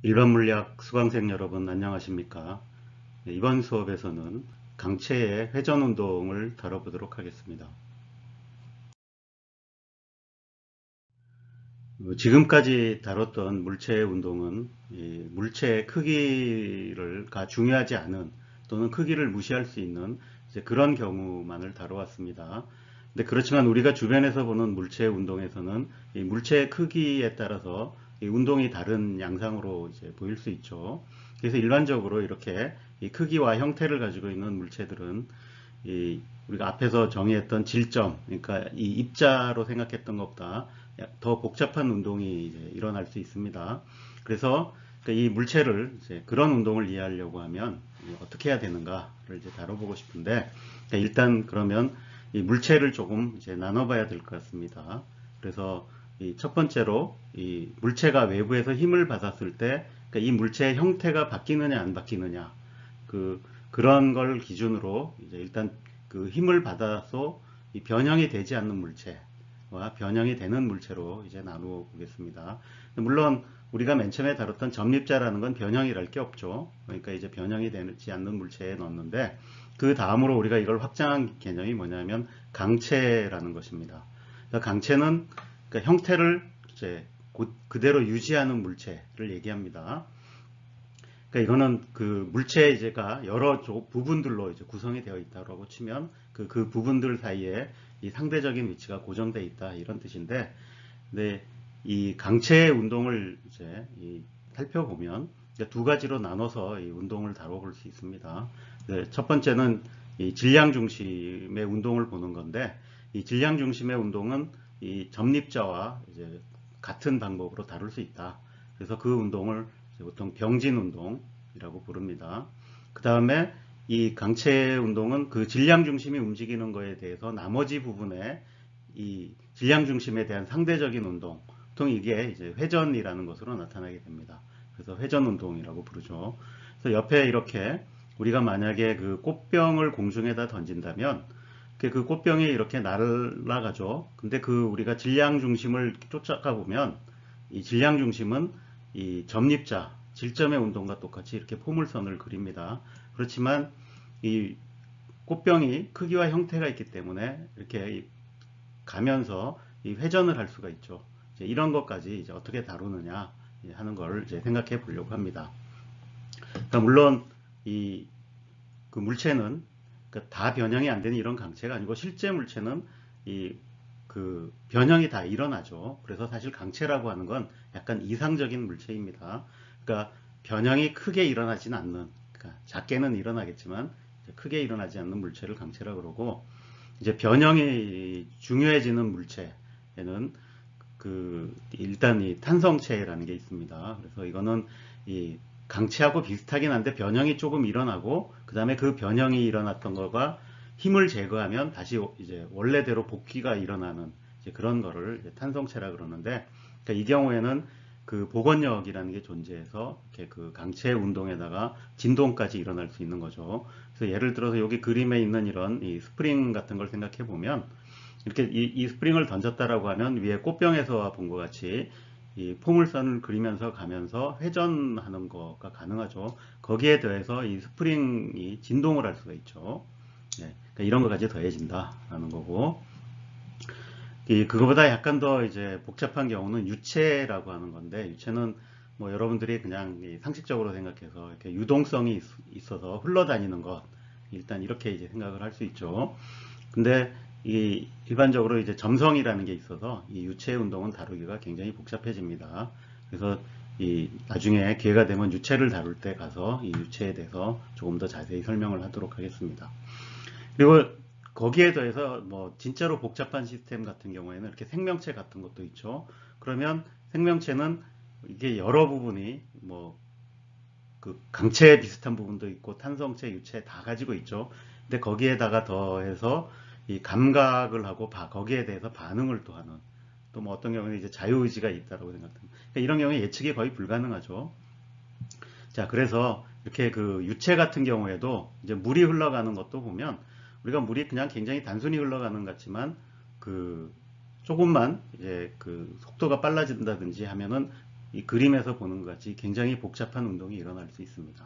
일반 물리학 수강생 여러분 안녕하십니까? 네, 이번 수업에서는 강체의 회전 운동을 다뤄보도록 하겠습니다. 지금까지 다뤘던 물체의 운동은 이 물체의 크기가 중요하지 않은 또는 크기를 무시할 수 있는 이제 그런 경우만을 다뤄왔습니다. 근데 그렇지만 우리가 주변에서 보는 물체의 운동에서는 이 물체의 크기에 따라서 이 운동이 다른 양상으로 이제 보일 수 있죠. 그래서 일반적으로 이렇게 이 크기와 형태를 가지고 있는 물체들은 우리가 앞에서 정의했던 질점, 그러니까 이 입자로 생각했던 것보다 더 복잡한 운동이 이제 일어날 수 있습니다. 그래서 이 물체를 이제 그런 운동을 이해하려고 하면 어떻게 해야 되는가를 이제 다뤄보고 싶은데, 일단 그러면 이 물체를 조금 이제 나눠봐야 될 것 같습니다. 그래서 이 첫 번째로 이 물체가 외부에서 힘을 받았을 때, 그러니까 이 물체의 형태가 바뀌느냐 안 바뀌느냐, 그런 걸 기준으로 이제 일단 그 힘을 받아서 이 변형이 되지 않는 물체와 변형이 되는 물체로 이제 나누어 보겠습니다. 물론 우리가 맨 처음에 다뤘던 점립자라는 건 변형이랄 게 없죠. 그러니까 이제 변형이 되지 않는 물체에 넣었는데, 그 다음으로 우리가 이걸 확장한 개념이 뭐냐면 강체라는 것입니다. 그러니까 강체는 그러니까 형태를 이제 그대로 유지하는 물체를 얘기합니다. 그러니까 이거는 그 물체가 여러 부분들로 이제 구성이 되어 있다고 치면 그 부분들 사이에 이 상대적인 위치가 고정되어 있다 이런 뜻인데, 근데 이 강체 운동을 이제 살펴보면 두 가지로 나눠서 이 운동을 다뤄볼 수 있습니다. 첫 번째는 이 질량 중심의 운동을 보는 건데, 이 질량 중심의 운동은 이 점립자와 이제 같은 방법으로 다룰 수 있다. 그래서 그 운동을 보통 병진 운동이라고 부릅니다. 그 다음에 이 강체 운동은 그 질량 중심이 움직이는 거에 대해서 나머지 부분에 이 질량 중심에 대한 상대적인 운동, 보통 이게 이제 회전이라는 것으로 나타나게 됩니다. 그래서 회전 운동이라고 부르죠. 그래서 옆에 이렇게 우리가 만약에 그 꽃병을 공중에다 던진다면 그 꽃병이 이렇게 날아가죠. 근데 그 우리가 질량 중심을 쫓아가 보면 이 질량 중심은 이 점립자, 질점의 운동과 똑같이 이렇게 포물선을 그립니다. 그렇지만 이 꽃병이 크기와 형태가 있기 때문에 이렇게 가면서 이 회전을 할 수가 있죠. 이제 이런 것까지 이제 어떻게 다루느냐 하는 걸 이제 생각해 보려고 합니다. 그러니까 물론 이 그 물체는 그러니까 다 변형이 안 되는 이런 강체가 아니고, 실제 물체는 이 그 변형이 다 일어나죠. 그래서 사실 강체라고 하는 건 약간 이상적인 물체입니다. 그러니까 변형이 크게 일어나지는 않는, 그러니까 작게는 일어나겠지만 크게 일어나지 않는 물체를 강체라 그러고, 이제 변형이 중요해지는 물체에는 일단 이 탄성체라는 게 있습니다. 그래서 이거는 이 강체하고 비슷하긴 한데 변형이 조금 일어나고, 그 다음에 그 변형이 일어났던 거가 힘을 제거하면 다시 이제 원래대로 복귀가 일어나는 이제 그런 거를 이제 탄성체라 그러는데, 그러니까 이 경우에는 그 복원력이라는 게 존재해서 이렇게 그 강체 운동에다가 진동까지 일어날 수 있는 거죠. 그래서 예를 들어서 여기 그림에 있는 이런 이 스프링 같은 걸 생각해 보면, 이렇게 이 스프링을 던졌다라고 하면 위에 꽃병에서 본 것 같이 이 포물선을 그리면서 가면서 회전하는 거가 가능하죠. 거기에 더해서 이 스프링이 진동을 할 수가 있죠. 네, 그러니까 이런 것까지 더해진다라는 거고, 그거보다 약간 더 이제 복잡한 경우는 유체라고 하는 건데, 유체는 뭐 여러분들이 그냥 상식적으로 생각해서 이렇게 유동성이 있어서 흘러다니는 것, 일단 이렇게 이제 생각을 할 수 있죠. 근데 이 일반적으로 이제 점성이라는 게 있어서 이 유체 운동은 다루기가 굉장히 복잡해집니다. 그래서 이 나중에 기회가 되면 유체를 다룰 때 가서 이 유체에 대해서 조금 더 자세히 설명을 하도록 하겠습니다. 그리고 거기에 더해서 뭐 진짜로 복잡한 시스템 같은 경우에는 이렇게 생명체 같은 것도 있죠. 그러면 생명체는 이게 여러 부분이 뭐 그 강체 비슷한 부분도 있고 탄성체, 유체 다 가지고 있죠. 근데 거기에다가 더해서 이 감각을 하고 거기에 대해서 반응을 또 하는, 또 뭐 어떤 경우는 이제 자유의지가 있다고 생각합니다. 그러니까 이런 경우에 예측이 거의 불가능하죠. 자, 그래서 이렇게 그 유체 같은 경우에도 이제 물이 흘러가는 것도 보면, 우리가 물이 그냥 굉장히 단순히 흘러가는 것 같지만, 그 조금만 이제 그 속도가 빨라진다든지 하면은 이 그림에서 보는 것 같이 굉장히 복잡한 운동이 일어날 수 있습니다.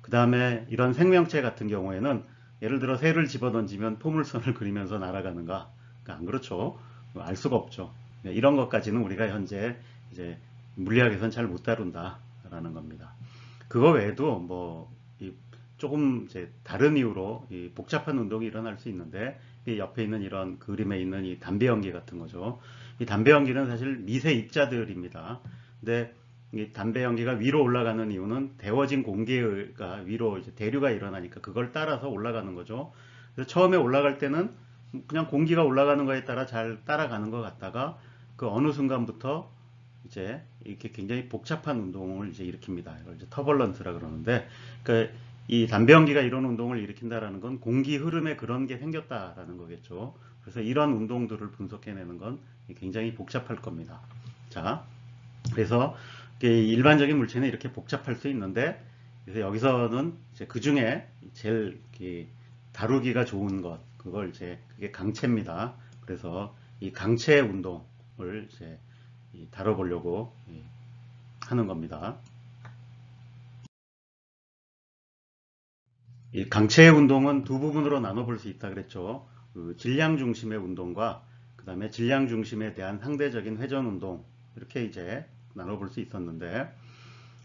그 다음에 이런 생명체 같은 경우에는 예를 들어 새를 집어던지면 포물선을 그리면서 날아가는가? 그러니까 안 그렇죠. 알 수가 없죠. 이런 것까지는 우리가 현재 이제 물리학에서는 잘 못 다룬다라는 겁니다. 그거 외에도 뭐 조금 이제 다른 이유로 이 복잡한 운동이 일어날 수 있는데, 이 옆에 있는 이런 그림에 있는 이 담배 연기 같은 거죠. 이 담배 연기는 사실 미세 입자들입니다. 근데 이 담배 연기가 위로 올라가는 이유는 데워진 공기가 위로 이제 대류가 일어나니까 그걸 따라서 올라가는 거죠. 그래서 처음에 올라갈 때는 그냥 공기가 올라가는 거에 따라 잘 따라가는 것 같다가 그 어느 순간부터 이제 이렇게 굉장히 복잡한 운동을 이제 일으킵니다. 이걸 이제 터벌런스라 그러는데, 그러니까 이 담배 연기가 이런 운동을 일으킨다라는 건 공기 흐름에 그런 게 생겼다라는 거겠죠. 그래서 이런 운동들을 분석해내는 건 굉장히 복잡할 겁니다. 자, 그래서 일반적인 물체는 이렇게 복잡할 수 있는데, 그래서 여기서는 이제 그 중에 제일 다루기가 좋은 것, 그걸 이제 그게 강체입니다. 그래서 이 강체 운동을 이제 다뤄보려고 하는 겁니다. 이 강체 운동은 두 부분으로 나눠볼 수 있다 그랬죠. 그 질량 중심의 운동과 그 다음에 질량 중심에 대한 상대적인 회전 운동, 이렇게 이제 나눠볼 수 있었는데,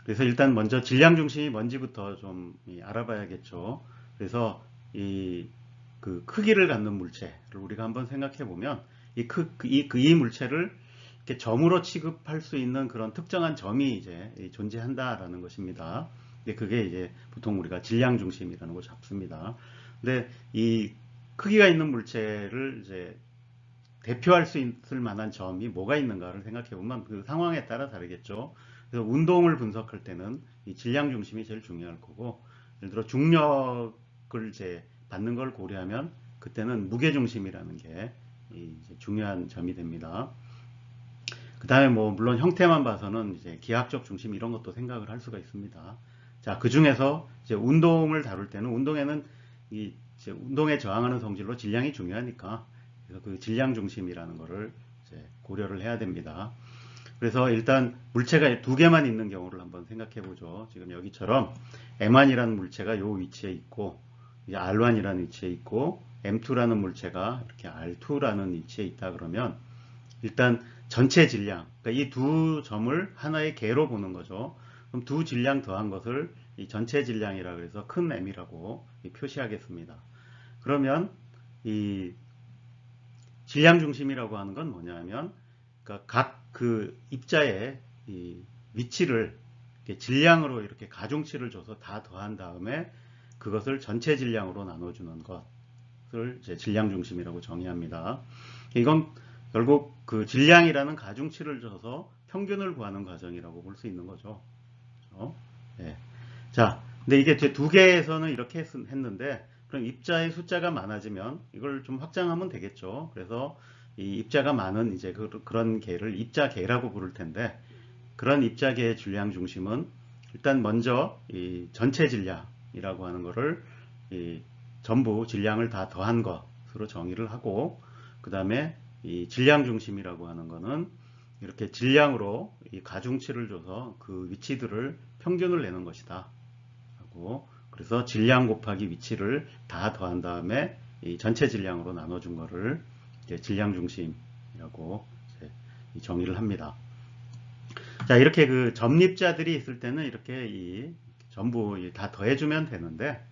그래서 일단 먼저 질량 중심이 뭔지부터 좀 알아봐야겠죠. 그래서 그 크기를 갖는 물체를 우리가 한번 생각해 보면 이 물체를 이렇게 점으로 취급할 수 있는 그런 특정한 점이 이제 존재한다라는 것입니다. 근데 그게 이제 보통 우리가 질량 중심이라는 걸 잡습니다. 근데 이 크기가 있는 물체를 이제 대표할 수 있을 만한 점이 뭐가 있는가를 생각해 보면 그 상황에 따라 다르겠죠. 그래서 운동을 분석할 때는 이 질량 중심이 제일 중요할 거고, 예를 들어 중력을 이제 받는 걸 고려하면 그때는 무게 중심이라는 게 이제 중요한 점이 됩니다. 그 다음에 뭐 물론 형태만 봐서는 이제 기하학적 중심 이런 것도 생각을 할 수가 있습니다. 자, 그 중에서 이제 운동을 다룰 때는 운동에는 이제 운동에 저항하는 성질로 질량이 중요하니까, 그래서 그 질량 중심이라는 거를 이제 고려를 해야 됩니다. 그래서 일단 물체가 두 개만 있는 경우를 한번 생각해 보죠. 지금 여기처럼 M1이라는 물체가 이 위치에 있고, 이제 R1이라는 위치에 있고, M2라는 물체가 이렇게 R2라는 위치에 있다 그러면, 일단 전체 질량, 그러니까 이 두 점을 하나의 개로 보는 거죠. 그럼 두 질량 더한 것을 이 전체 질량이라고 해서 큰 M이라고 표시하겠습니다. 그러면 이 질량 중심이라고 하는 건 뭐냐면, 그러니까 각 그 입자의 이 위치를 질량으로 이렇게 가중치를 줘서 다 더한 다음에 그것을 전체 질량으로 나눠주는 것을 이제 질량 중심이라고 정의합니다. 이건 결국 그 질량이라는 가중치를 줘서 평균을 구하는 과정이라고 볼 수 있는 거죠. 네. 자, 근데 이게 제 두 개에서는 이렇게 했는데, 그럼 입자의 숫자가 많아지면 이걸 좀 확장하면 되겠죠. 그래서 이 입자가 많은 이제 그런 개를 입자개라고 부를 텐데, 그런 입자개의 질량 중심은 일단 먼저 이 전체 질량이라고 하는 거를 전부 질량을 다 더한 것으로 정의를 하고, 그 다음에 이 질량 중심이라고 하는 거는 이렇게 질량으로 이 가중치를 줘서 그 위치들을 평균을 내는 것이다. 하고, 그래서 질량 곱하기 위치를 다 더한 다음에 이 전체 질량으로 나눠준 거를 이제 질량 중심이라고 이제 정의를 합니다. 자, 이렇게 그 점립자들이 있을 때는 이렇게 전부 다 더해주면 되는데,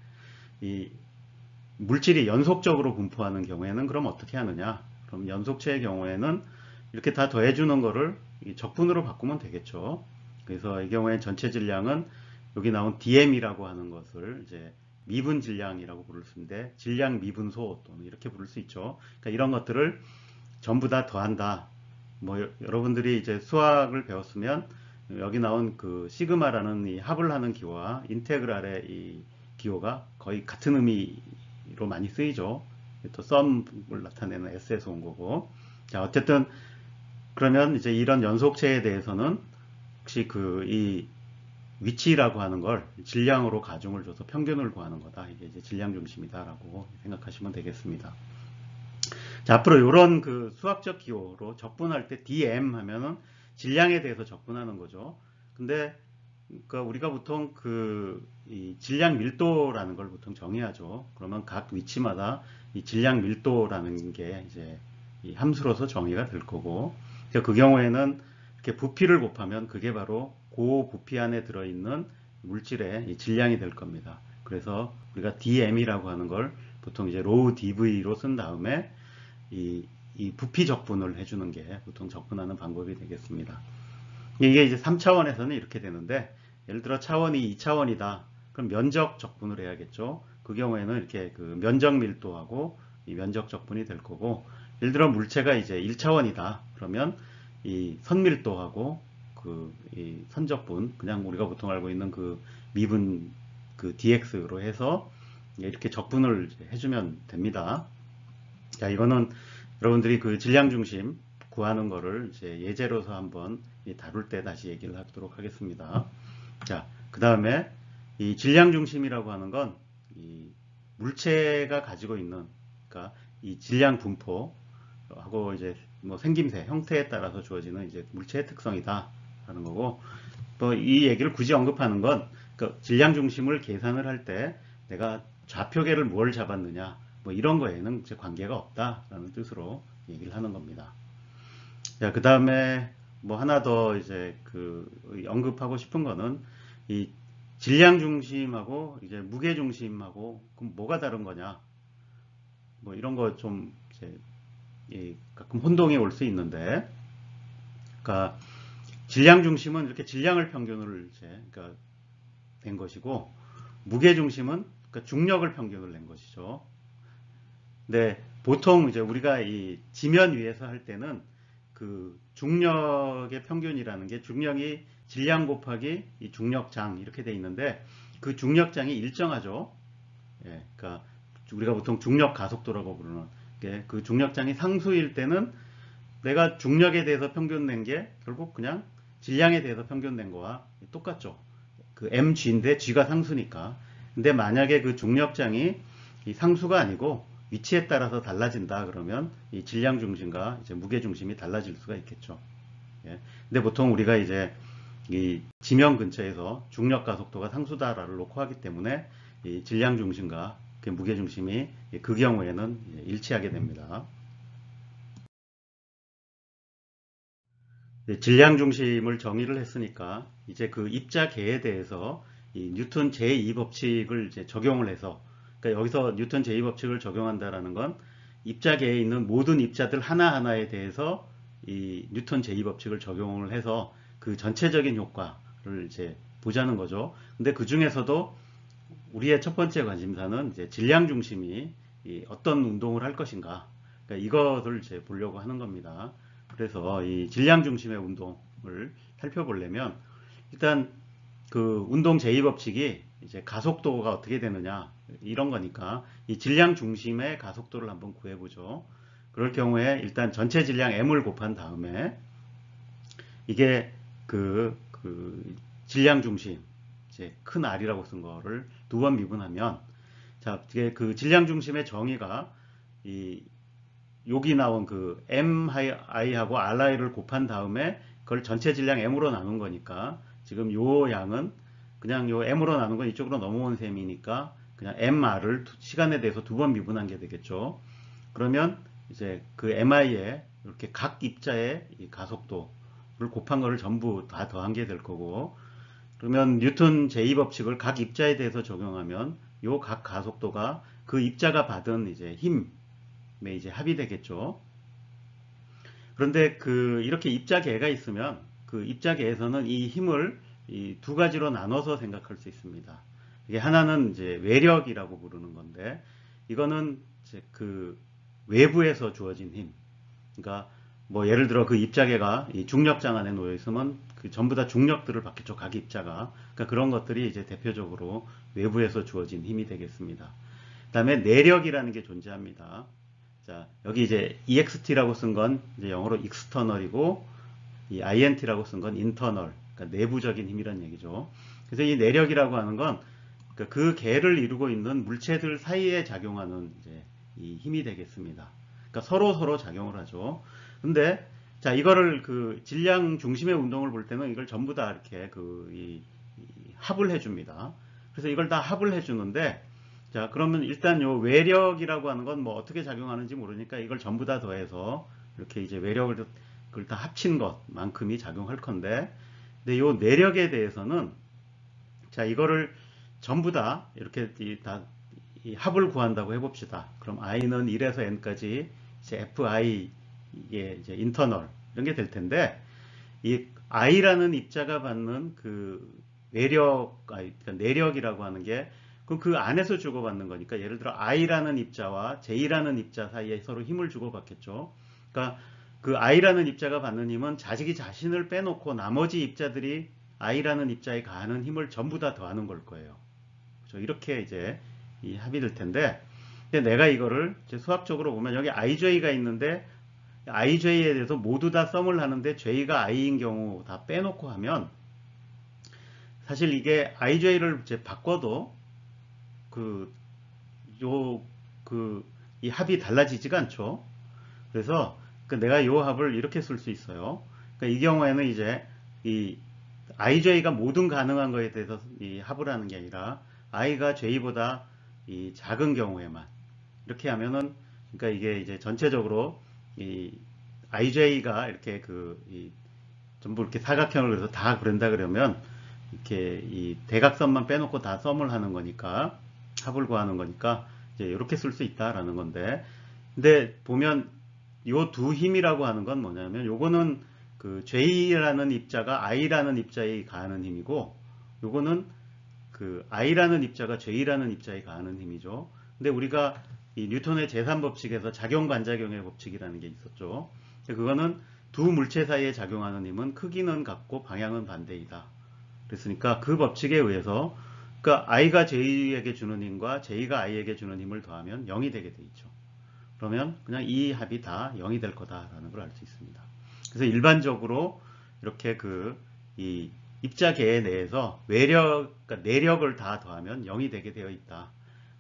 이 물질이 연속적으로 분포하는 경우에는 그럼 어떻게 하느냐? 그럼 연속체의 경우에는 이렇게 다 더해주는 거를 적분으로 바꾸면 되겠죠. 그래서 이 경우에 전체 질량은 여기 나온 DM이라고 하는 것을 이제 미분 질량이라고 부를 수 있는데, 질량 미분소 또는 이렇게 부를 수 있죠. 그러니까 이런 것들을 전부 다 더한다. 뭐 여러분들이 이제 수학을 배웠으면 여기 나온 그 시그마라는 이 합을 하는 기호와 인테그랄의 이 기호가 거의 같은 의미로 많이 쓰이죠. 또 썸을 나타내는 S에서 온 거고. 자, 어쨌든 그러면 이제 이런 연속체에 대해서는 혹시 이 위치라고 하는 걸 질량으로 가중을 줘서 평균을 구하는 거다. 이게 이제 질량 중심이다라고 생각하시면 되겠습니다. 자, 앞으로 이런 그 수학적 기호로 적분할 때 DM 하면은 질량에 대해서 접근하는 거죠. 근데 그러니까 우리가 보통 이 질량 밀도라는 걸 보통 정의하죠. 그러면 각 위치마다 이 질량 밀도라는 게 이제 이 함수로서 정의가 될 거고, 그 경우에는 이렇게 부피를 곱하면 그게 바로 그 부피 안에 들어있는 물질의 이 질량이 될 겁니다. 그래서 우리가 DM이라고 하는 걸 보통 이제 로우 DV로 쓴 다음에 이 부피 적분을 해주는 게 보통 적분하는 방법이 되겠습니다. 이게 이제 3차원에서는 이렇게 되는데, 예를 들어 차원이 2차원이다. 그럼 면적 적분을 해야겠죠. 그 경우에는 이렇게 그 면적 밀도하고 이 면적 적분이 될 거고, 예를 들어 물체가 이제 1차원이다. 그러면 이 선밀도하고 이 선적분, 그냥 우리가 보통 알고 있는 그 미분 그 dx로 해서 이렇게 적분을 해주면 됩니다. 자, 이거는 여러분들이 그 질량 중심 구하는 거를 이제 예제로서 한번 다룰 때 다시 얘기를 하도록 하겠습니다. 자, 그 다음에 이 질량 중심이라고 하는 건 이 물체가 가지고 있는, 그러니까 이 질량 분포하고 이제 뭐 생김새, 형태에 따라서 주어지는 이제 물체의 특성이다 하는 거고, 또 이 얘기를 굳이 언급하는 건 그 질량 중심을 계산을 할 때 내가 좌표계를 뭘 잡았느냐, 뭐 이런 거에는 이제 관계가 없다라는 뜻으로 얘기를 하는 겁니다. 자, 그 다음에 뭐 하나 더 이제 언급하고 싶은 거는 이 질량 중심하고 이제 무게 중심하고 그럼 뭐가 다른 거냐, 뭐 이런 거 좀 이제 가끔 혼동이 올 수 있는데, 그러니까 질량 중심은 이렇게 질량을 평균을 이제 그러니까 낸 것이고, 무게 중심은 그러니까 중력을 평균을 낸 것이죠. 근데 보통 이제 우리가 이 지면 위에서 할 때는 그 중력의 평균이라는 게 중력이 질량 곱하기 이 중력장 이렇게 돼 있는데, 그 중력장이 일정하죠. 예, 그러니까 우리가 보통 중력 가속도라고 부르는 게, 그 중력장이 상수일 때는 내가 중력에 대해서 평균 낸 게 결국 그냥 질량에 대해서 평균 낸 거와 똑같죠. 그 mg인데 g가 상수니까. 근데 만약에 그 중력장이 이 상수가 아니고 위치에 따라서 달라진다 그러면 이 질량 중심과 이제 무게 중심이 달라질 수가 있겠죠. 예. 근데 보통 우리가 이제 이 지면 근처에서 중력 가속도가 상수다를 놓고 하기 때문에 이 질량 중심과 무게 중심이 그 경우에는 일치하게 됩니다. 질량 중심을 정의를 했으니까 이제 그 입자계에 대해서 이 뉴턴 제2법칙을 이제 적용을 해서, 그러니까 여기서 뉴턴 제2법칙을 적용한다라는 건 입자계에 있는 모든 입자들 하나하나에 대해서 이 뉴턴 제2법칙을 적용을 해서 그 전체적인 효과를 이제 보자는 거죠. 근데 그 중에서도 우리의 첫 번째 관심사는 이제 질량 중심이 어떤 운동을 할 것인가, 그러니까 이것을 이제 보려고 하는 겁니다. 그래서 이 질량 중심의 운동을 살펴보려면 일단 그 운동 제2법칙이 이제 가속도가 어떻게 되느냐 이런 거니까 이 질량 중심의 가속도를 한번 구해보죠. 그럴 경우에 일단 전체 질량 m을 곱한 다음에 이게 그 질량 중심, 이제 큰 R이라고 쓴 거를 두 번 미분하면, 자, 이게 그 질량 중심의 정의가 여기 나온 그 MI하고 RI를 곱한 다음에 그걸 전체 질량 M으로 나눈 거니까, 지금 요 양은 그냥 요 M으로 나눈 건 이쪽으로 넘어온 셈이니까 그냥 MR을 시간에 대해서 두 번 미분한 게 되겠죠. 그러면 이제 그 MI에 이렇게 각 입자의 이 가속도를 곱한 거를 전부 다 더한 게 될 거고, 그러면 뉴턴 제2법칙을 각 입자에 대해서 적용하면 요 각 가속도가 그 입자가 받은 이제 힘에 이제 합이 되겠죠. 그런데 이렇게 입자계가 있으면 그 입자계에서는 이 힘을 이 두 가지로 나눠서 생각할 수 있습니다. 이게 하나는 이제 외력이라고 부르는 건데, 이거는 이제 그 외부에서 주어진 힘. 그러니까 뭐 예를 들어 그 입자계가 이 중력장 안에 놓여 있으면 그 전부 다 중력들을 받겠죠, 각 입자가. 그러니까 그런 것들이 이제 대표적으로 외부에서 주어진 힘이 되겠습니다. 그 다음에 내력이라는 게 존재합니다. 자, 여기 이제 EXT라고 쓴 건 이제 영어로 external이고, 이 INT라고 쓴 건 internal, 그러니까 내부적인 힘이란 얘기죠. 그래서 이 내력이라고 하는 건 그 계를 이루고 있는 물체들 사이에 작용하는 이제 이 힘이 되겠습니다. 그러니까 서로 작용을 하죠. 근데 자, 이거를 그 질량 중심의 운동을 볼 때는 이걸 전부 다 이렇게 합을 해줍니다. 그래서 이걸 다 합을 해주는데, 자, 그러면 일단 요 외력이라고 하는 건 뭐 어떻게 작용하는지 모르니까 이걸 전부 다 더해서 이렇게 이제 외력을 그걸 다 합친 것만큼이 작용할 건데, 근데 요 내력에 대해서는 자, 이거를 전부 다 이렇게 이 합을 구한다고 해봅시다. 그럼 i는 1에서 n까지 이제 fi 이게 이제 인터널 이런 게 될 텐데, 이 i라는 입자가 받는 그 그러니까 내력이라고 하는 게 그럼 그 안에서 주고받는 거니까, 예를 들어 i라는 입자와 j라는 입자 사이에 서로 힘을 주고받겠죠. 그러니까 그 i라는 입자가 받는 힘은 자식이 자신을 빼놓고 나머지 입자들이 i라는 입자에 가하는 힘을 전부 다 더하는 걸 거예요. 그렇죠? 이렇게 이제 이 합이 될 텐데, 근데 내가 이거를 이제 수학적으로 보면 여기 ij가 있는데 ij에 대해서 모두 다 썸을 하는데 j가 i인 경우 다 빼놓고 하면 사실 이게 ij를 이제 바꿔도 이 합이 달라지지가 않죠. 그래서 내가 이 합을 이렇게 쓸 수 있어요. 그러니까 이 경우에는 이제 이 ij가 모든 가능한 거에 대해서 이 합을 하는 게 아니라 i가 j보다 이 작은 경우에만 이렇게 하면은, 그러니까 이게 이제 전체적으로 이 ij가 이렇게 전부 이렇게 사각형을 그래서 다 그린다 그러면 이렇게 이 대각선만 빼놓고 다 썸을 하는 거니까, 합을 구하는 거니까 이제 이렇게 쓸 수 있다라는 건데, 근데 보면 요 두 힘이라고 하는 건 뭐냐면, 요거는 그 J라는 입자가 I라는 입자에 가하는 힘이고, 요거는 그 I라는 입자가 J라는 입자에 가하는 힘이죠. 근데 우리가 이 뉴턴의 제3법칙에서 작용 반작용의 법칙이라는 게 있었죠. 그거는 두 물체 사이에 작용하는 힘은 크기는 같고 방향은 반대이다. 그랬으니까 그 법칙에 의해서 그러니까 I가 J에게 주는 힘과 J가 I에게 주는 힘을 더하면 0이 되게 돼 있죠. 그러면 그냥 이 합이 다 0이 될 거다라는 걸 알 수 있습니다. 그래서 일반적으로 이렇게 이 입자계 내에서 그러니까 내력을 다 더하면 0이 되게 되어 있다.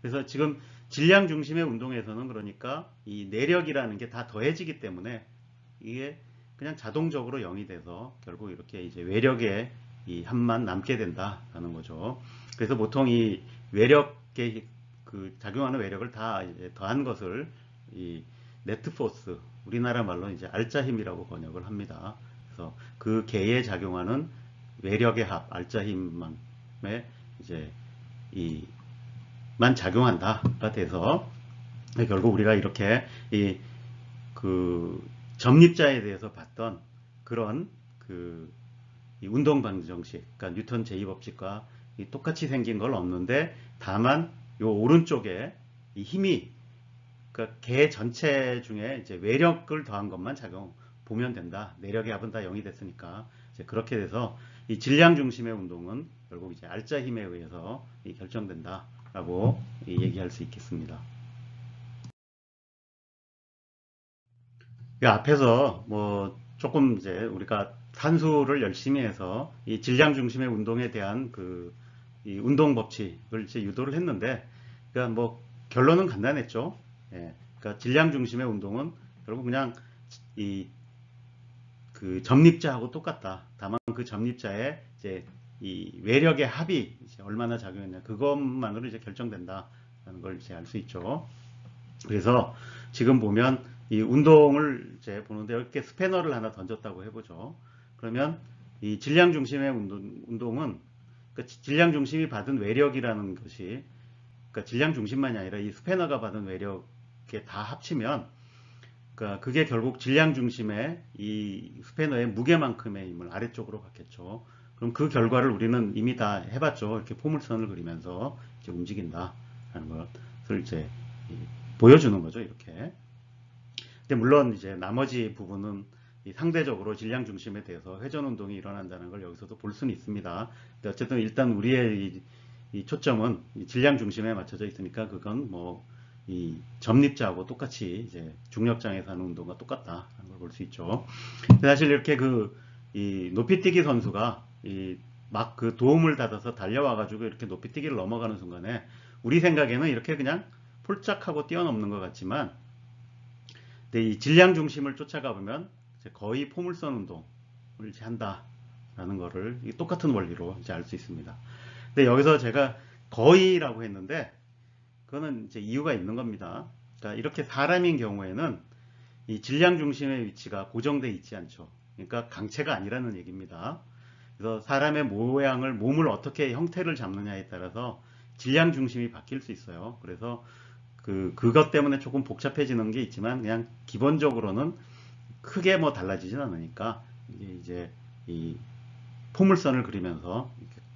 그래서 지금 질량 중심의 운동에서는 그러니까 이 내력이라는 게 다 더해지기 때문에 이게 그냥 자동적으로 0이 돼서 결국 이렇게 이제 외력의 이 합만 남게 된다라는 거죠. 그래서 보통 이 외력에 작용하는 외력을 다 이제 더한 것을 이 네트포스, 우리나라 말로 이제 알짜 힘이라고 번역을 합니다. 그래서 그 계에 작용하는 외력의 합, 알짜 힘만에 이제 만 작용한다가 돼서 결국 우리가 이렇게 점립자에 대해서 봤던 그런 이 운동 방정식, 그러니까 뉴턴 제2법칙과 똑같이 생긴 걸 없는데, 다만 요 오른쪽에 이 힘이 그러니까 개 전체 중에 이제 외력을 더한 것만 보면 된다. 내력의 합은 다 0이 됐으니까 이제 그렇게 돼서 이 질량 중심의 운동은 결국 이제 알짜 힘에 의해서 결정된다라고 얘기할 수 있겠습니다. 이 앞에서 뭐 조금 이제 우리가 산수를 열심히 해서 이 질량 중심의 운동에 대한 이 운동 법칙을 이제 유도를 했는데, 그러니까 뭐 결론은 간단했죠. 예, 그러니까 질량 중심의 운동은 결국 그냥 그 점립자하고 똑같다. 다만 그 점립자의 이제 이 외력의 합이 이제 얼마나 작용했냐 그것만으로 이제 결정된다라는 걸 이제 알 수 있죠. 그래서 지금 보면 이 운동을 이제 보는데 이렇게 스패너를 하나 던졌다고 해보죠. 그러면 이 질량 중심의 운동은 그러니까 질량 중심이 받은 외력이라는 것이, 그러니까 질량 중심만이 아니라 이 스패너가 받은 외력에 다 합치면, 그러니까 그게 결국 질량 중심의 이 스패너의 무게만큼의 힘을 아래쪽으로 받겠죠. 그럼 그 결과를 우리는 이미 다 해봤죠. 이렇게 포물선을 그리면서 이제 움직인다라는 것을 이제 보여주는 거죠. 이렇게. 근데 물론 이제 나머지 부분은 상대적으로 질량 중심에 대해서 회전 운동이 일어난다는 걸 여기서도 볼 수는 있습니다. 근데 어쨌든 일단 우리의 이 초점은 이 질량 중심에 맞춰져 있으니까 그건 뭐 이 점립자하고 똑같이 이제 중력장에서 하는 운동과 똑같다는 걸 볼 수 있죠. 사실 이렇게 이 높이뛰기 선수가 막 그 도움을 받아서 달려와가지고 이렇게 높이뛰기를 넘어가는 순간에 우리 생각에는 이렇게 그냥 폴짝하고 뛰어넘는 것 같지만, 근데 이 질량 중심을 쫓아가 보면 이제 거의 포물선 운동을 이제 한다라는 거를 똑같은 원리로 이제 알 수 있습니다. 근데 여기서 제가 거의라고 했는데 그거는 이제 이유가 있는 겁니다. 그러니까 이렇게 사람인 경우에는 이 질량 중심의 위치가 고정되어 있지 않죠. 그러니까 강체가 아니라는 얘기입니다. 그래서 사람의 모양을, 몸을 어떻게 형태를 잡느냐에 따라서 질량 중심이 바뀔 수 있어요. 그래서 그것 때문에 조금 복잡해지는 게 있지만 그냥 기본적으로는 크게 뭐 달라지진 않으니까 이제 이 포물선을 그리면서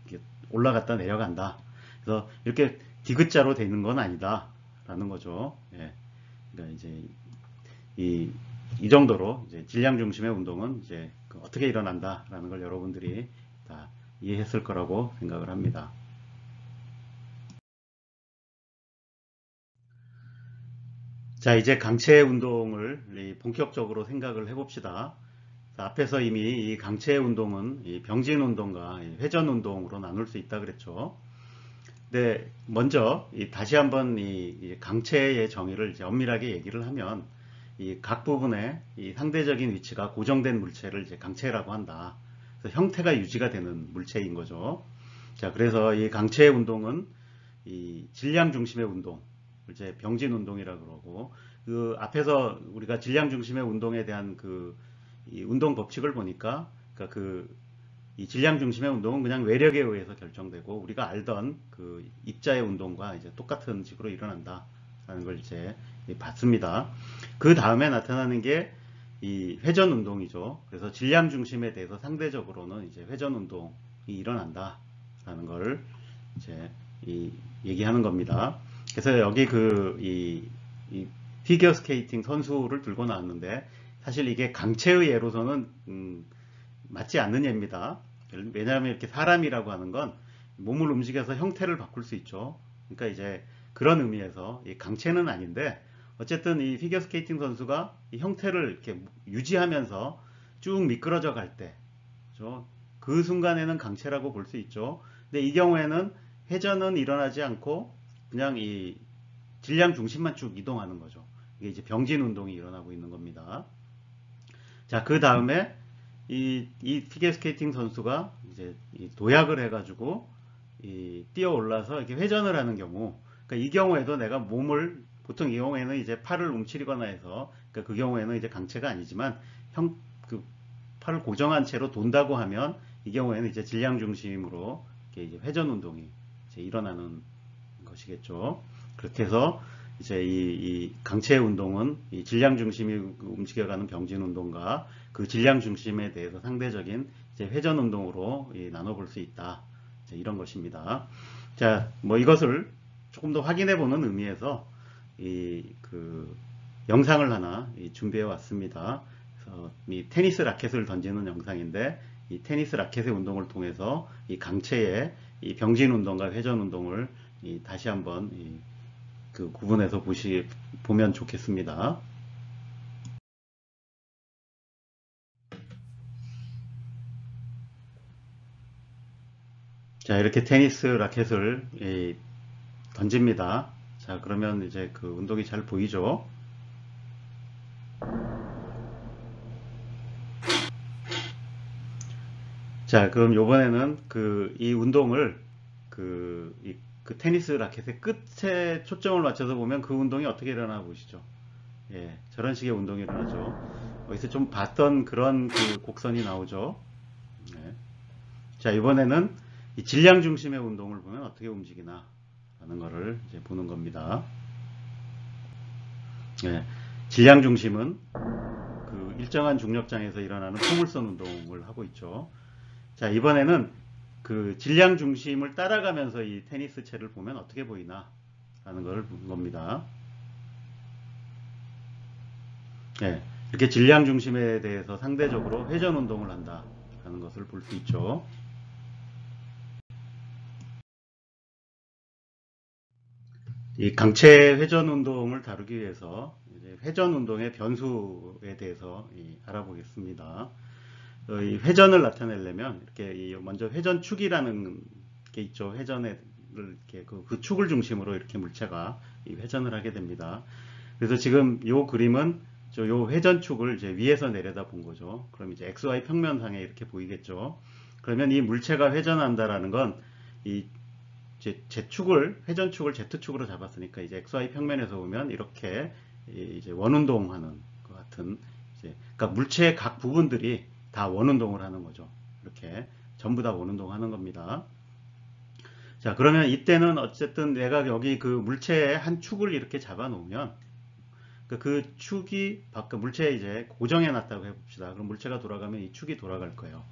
이렇게 올라갔다 내려간다. 그래서 이렇게 디귿자로 돼 있는 건 아니다 라는 거죠. 예. 그러니까 이제 이 정도로 이제 질량 중심의 운동은 이제 어떻게 일어난다라는 걸 여러분들이 다 이해했을 거라고 생각을 합니다. 자, 이제 강체 운동을 본격적으로 생각을 해봅시다. 앞에서 이미 이 강체 운동은 이 병진 운동과 회전 운동으로 나눌 수 있다 그랬죠. 근데 먼저 다시 한번 이 강체의 정의를 이제 엄밀하게 얘기를 하면 이 각 부분의 이 상대적인 위치가 고정된 물체를 이제 강체라고 한다. 그래서 형태가 유지가 되는 물체인 거죠. 자, 그래서 이 강체 운동은 이 질량 중심의 운동, 이제 병진 운동이라고 그러고, 그 앞에서 우리가 질량 중심의 운동에 대한 이 운동 법칙을 보니까, 그러니까 이 질량 중심의 운동은 그냥 외력에 의해서 결정되고, 우리가 알던 그 입자의 운동과 이제 똑같은 식으로 일어난다라는 걸 이제 봤습니다. 그 다음에 나타나는 게 이 회전 운동이죠. 그래서 질량 중심에 대해서 상대적으로는 이제 회전 운동이 일어난다라는 걸 이제 얘기하는 겁니다. 그래서 여기 이 피겨 스케이팅 선수를 들고 나왔는데 사실 이게 강체의 예로서는 맞지 않는 예입니다. 왜냐하면 이렇게 사람이라고 하는 건 몸을 움직여서 형태를 바꿀 수 있죠. 그러니까 이제 그런 의미에서 이 강체는 아닌데 어쨌든 이 피겨 스케이팅 선수가 이 형태를 이렇게 유지하면서 쭉 미끄러져 갈 때, 그렇죠? 그 순간에는 강체라고 볼 수 있죠. 근데 이 경우에는 회전은 일어나지 않고 그냥 이 질량 중심만 쭉 이동하는 거죠. 이게 이제 병진 운동이 일어나고 있는 겁니다. 자, 그 다음에 이 피겨스케이팅 선수가 이제 도약을 해가지고 뛰어 올라서 이렇게 회전을 하는 경우, 그러니까 이 경우에도 내가 몸을 보통 이 경우에는 이제 팔을 움츠리거나 해서, 그러니까 그 경우에는 이제 강체가 아니지만 그 팔을 고정한 채로 돈다고 하면 이 경우에는 이제 질량 중심으로 이렇게 이제 회전 운동이 이제 일어나는 것이겠죠. 그렇게 해서 이제 이 강체 운동은 이 질량 중심이 움직여가는 병진 운동과 그 질량 중심에 대해서 상대적인 이제 회전 운동으로 나눠볼 수 있다. 이런 것입니다. 자, 뭐 이것을 조금 더 확인해 보는 의미에서 그 영상을 하나 준비해 왔습니다. 그래서 이 테니스 라켓을 던지는 영상인데 이 테니스 라켓의 운동을 통해서 이 강체의 이 병진 운동과 회전 운동을 다시 한번 그 구분해서 보면 좋겠습니다. 자, 이렇게 테니스 라켓을 던집니다. 자, 그러면 이제 그 운동이 잘 보이죠? 자, 그럼 요번에는 이 운동을 그 테니스 라켓의 끝에 초점을 맞춰서 보면 그 운동이 어떻게 일어나 보시죠? 예, 저런 식의 운동이 일어나죠. 어디서 좀 봤던 그런 그 곡선이 나오죠. 네. 자, 이번에는 이 질량 중심의 운동을 보면 어떻게 움직이나 라는 거를 이제 보는 겁니다. 예, 질량 중심은 그 일정한 중력장에서 일어나는 포물선 운동을 하고 있죠. 자, 이번에는 그 질량 중심을 따라가면서 이 테니스 채를 보면 어떻게 보이나 라는 걸 보는 겁니다. 예, 이렇게 질량 중심에 대해서 상대적으로 회전 운동을 한다 라는 것을 볼 수 있죠. 이 강체 회전 운동을 다루기 위해서 이제 회전 운동의 변수에 대해서 알아보겠습니다. 이 회전을 나타내려면 이렇게 먼저 회전축이라는 게 있죠. 회전을 이렇게 그 축을 중심으로 이렇게 물체가 회전을 하게 됩니다. 그래서 지금 이 그림은 요 회전축을 이제 위에서 내려다 본 거죠. 그럼 이제 XY 평면상에 이렇게 보이겠죠. 그러면 이 물체가 회전한다라는 건 이 Z축을, 회전축을 Z축으로 잡았으니까 이제 XY 평면에서 보면 이렇게 이제 원운동하는 것 같은, 그러니까 물체의 각 부분들이 다 원운동을 하는 거죠. 이렇게 전부 다 원운동하는 겁니다. 자, 그러면 이때는 어쨌든 내가 여기 그 물체의 한 축을 이렇게 잡아 놓으면 그 축이 바깥 물체에 이제 고정해 놨다고 해봅시다. 그럼 물체가 돌아가면 이 축이 돌아갈 거예요.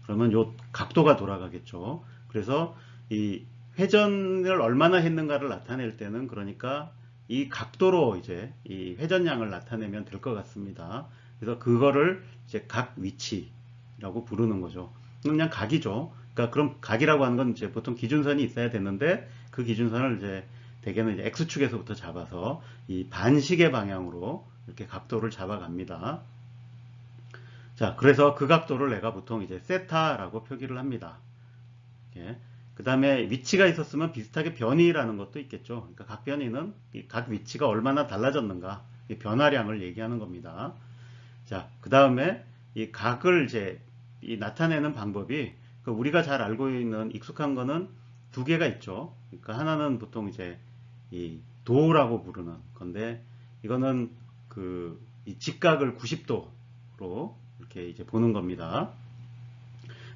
그러면 요 각도가 돌아가겠죠. 그래서 이 회전을 얼마나 했는가를 나타낼 때는 그러니까 이 각도로 이제 이 회전량을 나타내면 될 것 같습니다. 그래서 그거를 이제 각 위치라고 부르는 거죠. 그냥 각이죠. 그러니까 그럼 각이라고 하는 건 이제 보통 기준선이 있어야 되는데 그 기준선을 이제 대개는 이제 X축에서부터 잡아서 이 반시계 방향으로 이렇게 각도를 잡아갑니다. 자, 그래서 그 각도를 내가 보통 이제 세타라고 표기를 합니다. 예. 그 다음에 위치가 있었으면 비슷하게 변이라는 것도 있겠죠. 그러니까 각 변이는 각 위치가 얼마나 달라졌는가, 이 변화량을 얘기하는 겁니다. 자, 그 다음에 이 각을 이제 나타내는 방법이 우리가 잘 알고 있는 익숙한 거는 두 개가 있죠. 그러니까 하나는 보통 이제 이 도라고 부르는 건데, 이거는 이 직각을 90도로 이렇게 이제 보는 겁니다.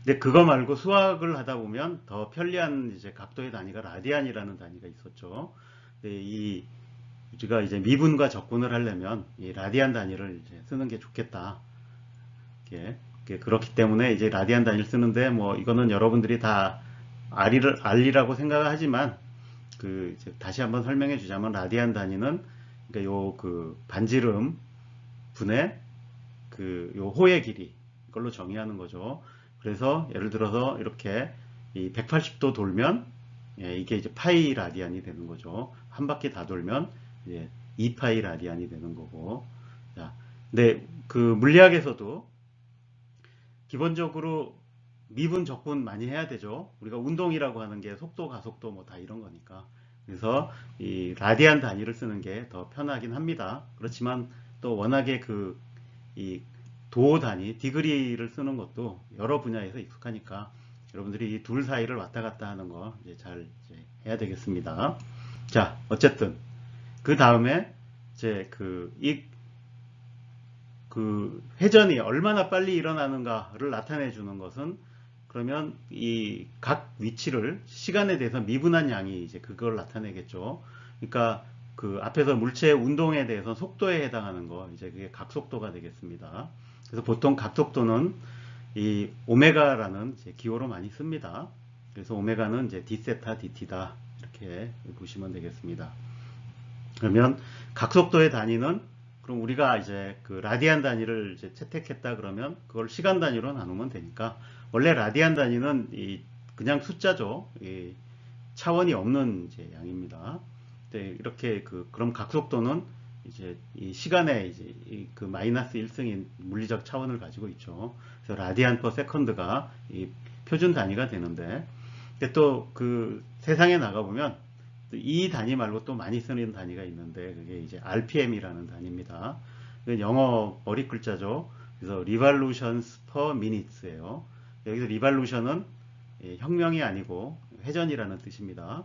근데 그거 말고 수학을 하다 보면 더 편리한 이제 각도의 단위가 라디안이라는 단위가 있었죠. 근데 우리가 이제 미분과 적분을 하려면 이 라디안 단위를 이제 쓰는 게 좋겠다. 그렇기 때문에 이제 라디안 단위를 쓰는데, 뭐 이거는 여러분들이 다 알리라고 생각을 하지만 이제 다시 한번 설명해 주자면, 라디안 단위는 그러니까 반지름 분의 요 호의 길이, 이걸로 정의하는 거죠. 그래서 예를 들어서 이렇게 이 180도 돌면 이게 이제 파이 라디안이 되는 거죠. 한 바퀴 다 돌면 이제 2파이 라디안이 되는 거고. 자, 근데 물리학에서도 기본적으로 미분 적분 많이 해야 되죠. 우리가 운동이라고 하는 게 속도, 가속도 뭐 다 이런 거니까. 그래서 이 라디안 단위를 쓰는 게 더 편하긴 합니다. 그렇지만 또 워낙에 이 도 단위, 디그리를 쓰는 것도 여러 분야에서 익숙하니까 여러분들이 이 둘 사이를 왔다 갔다 하는 거 이제 잘 해야 되겠습니다. 자, 어쨌든 그 다음에 이제 회전이 얼마나 빨리 일어나는가를 나타내 주는 것은, 그러면 이 각 위치를 시간에 대해서 미분한 양이 이제 그걸 나타내겠죠. 그러니까 앞에서 물체의 운동에 대해서 속도에 해당하는 거, 이제 그게 각속도가 되겠습니다. 그래서 보통 각속도는 이 오메가라는 이제 기호로 많이 씁니다. 그래서 오메가는 이제 d세타 dt다, 이렇게 보시면 되겠습니다. 그러면 각속도의 단위는, 그럼 우리가 이제 라디안 단위를 이제 채택했다 그러면 그걸 시간 단위로 나누면 되니까, 원래 라디안 단위는 그냥 숫자죠. 차원이 없는 이제 양입니다. 이렇게 그럼 각속도는 이제 이 시간에 이제 마이너스 1승인 물리적 차원을 가지고 있죠. 그래서 라디안 퍼 세컨드가 이 표준 단위가 되는데, 근데 또 세상에 나가보면 이 단위 말고 또 많이 쓰는 단위가 있는데, 그게 이제 RPM이라는 단위입니다. 영어 어리 글자죠. 그래서 Revolutions per Minute예요. 여기서 Revolution은 혁명이 아니고 회전이라는 뜻입니다.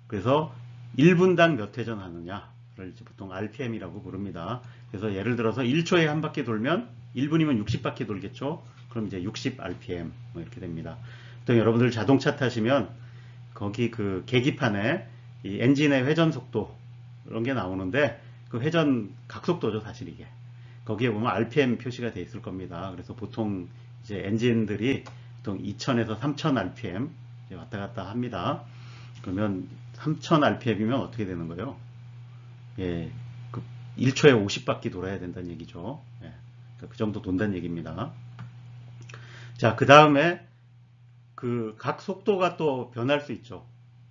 그래서 1분당 몇 회전 하느냐를 이제 보통 RPM이라고 부릅니다. 그래서 예를 들어서 1초에 한 바퀴 돌면 1분이면 60바퀴 돌겠죠. 그럼 이제 60 RPM 뭐 이렇게 됩니다. 또 여러분들 자동차 타시면 거기 계기판에 이 엔진의 회전 속도 이런 게 나오는데, 그 회전 각속도죠, 사실 이게. 거기에 보면 RPM 표시가 되어 있을 겁니다. 그래서 보통 이제 엔진들이 보통 2000에서 3000 RPM 왔다 갔다 합니다. 그러면 3000 RPM이면 어떻게 되는 거예요? 예, 1초에 50바퀴 돌아야 된다는 얘기죠. 예, 그 정도 돈다는 얘기입니다. 자, 그 다음에 각 속도가 또 변할 수 있죠.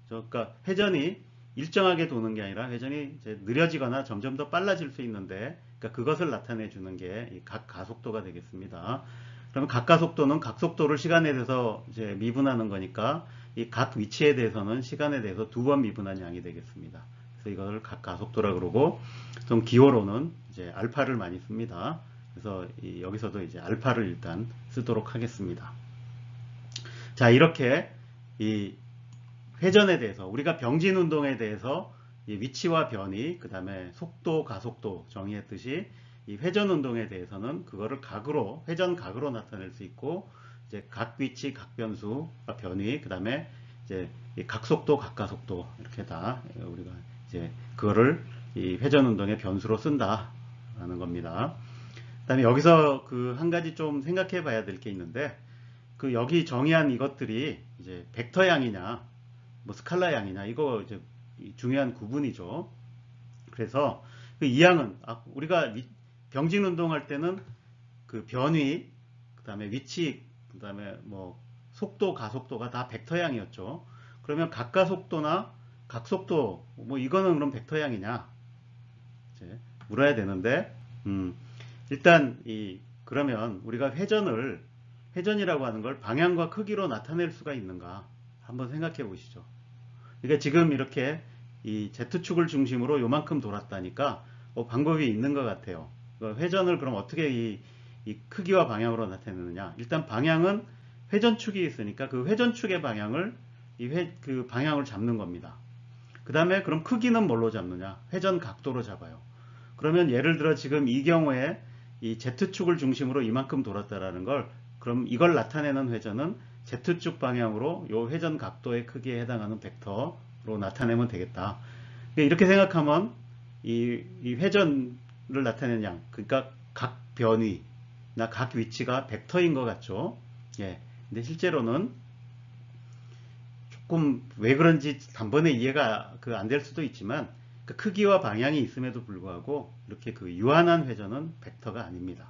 그러니까 회전이 일정하게 도는 게 아니라 회전이 이제 느려지거나 점점 더 빨라질 수 있는데, 그러니까 그것을 나타내 주는 게 각 가속도가 되겠습니다. 그러면 각 가속도는 각 속도를 시간에 대해서 이제 미분하는 거니까, 이 각 위치에 대해서는 시간에 대해서 2번 미분한 양이 되겠습니다. 그래서 이걸 각 가속도라 그러고, 좀 기호로는 이제 알파를 많이 씁니다. 그래서 여기서도 이제 알파를 일단 쓰도록 하겠습니다. 자, 이렇게 이 회전에 대해서 우리가 병진 운동에 대해서 이 위치와 변이, 그 다음에 속도, 가속도 정의했듯이 이 회전 운동에 대해서는 그거를 각으로, 회전 각으로 나타낼 수 있고, 이제 각 위치, 각 변수, 변이, 그 다음에 이제 이 각속도, 각가속도 이렇게 다 우리가 이제 그거를 이 회전 운동의 변수로 쓴다라는 겁니다. 그 다음에 여기서 그 한 가지 좀 생각해 봐야 될 게 있는데, 그 여기 정의한 이것들이 이제 벡터 양이냐, 뭐 스칼라 양이냐, 이거 이제 중요한 구분이죠. 그래서 그 이 양은 우리가 병진 운동할 때는 그 변위, 그 다음에 위치, 그 다음에 뭐 속도, 가속도가 다 벡터 양이었죠. 그러면 각가속도나 각속도 뭐 이거는 그럼 벡터 양이냐 이제 물어야 되는데, 일단 그러면 우리가 회전이라고 하는 걸 방향과 크기로 나타낼 수가 있는가 한번 생각해 보시죠. 그러니까 지금 이렇게 이 Z축을 중심으로 요만큼 돌았다니까 방법이 있는 것 같아요. 회전을 그럼 어떻게 이 크기와 방향으로 나타내느냐. 일단 방향은 회전축이 있으니까 그 회전축의 방향을 그 방향을 잡는 겁니다. 그 다음에 그럼 크기는 뭘로 잡느냐. 회전 각도로 잡아요. 그러면 예를 들어 지금 이 경우에 이 Z축을 중심으로 이만큼 돌았다라는 걸, 그럼 이걸 나타내는 회전은 Z축 방향으로 요 회전 각도의 크기에 해당하는 벡터로 나타내면 되겠다. 이렇게 생각하면 이 회전을 나타내는 양, 그러니까 각 변위나 각 위치가 벡터인 것 같죠. 예. 근데 실제로는 조금 왜 그런지 단번에 이해가 안 될 수도 있지만, 그 크기와 방향이 있음에도 불구하고 이렇게 그 유한한 회전은 벡터가 아닙니다.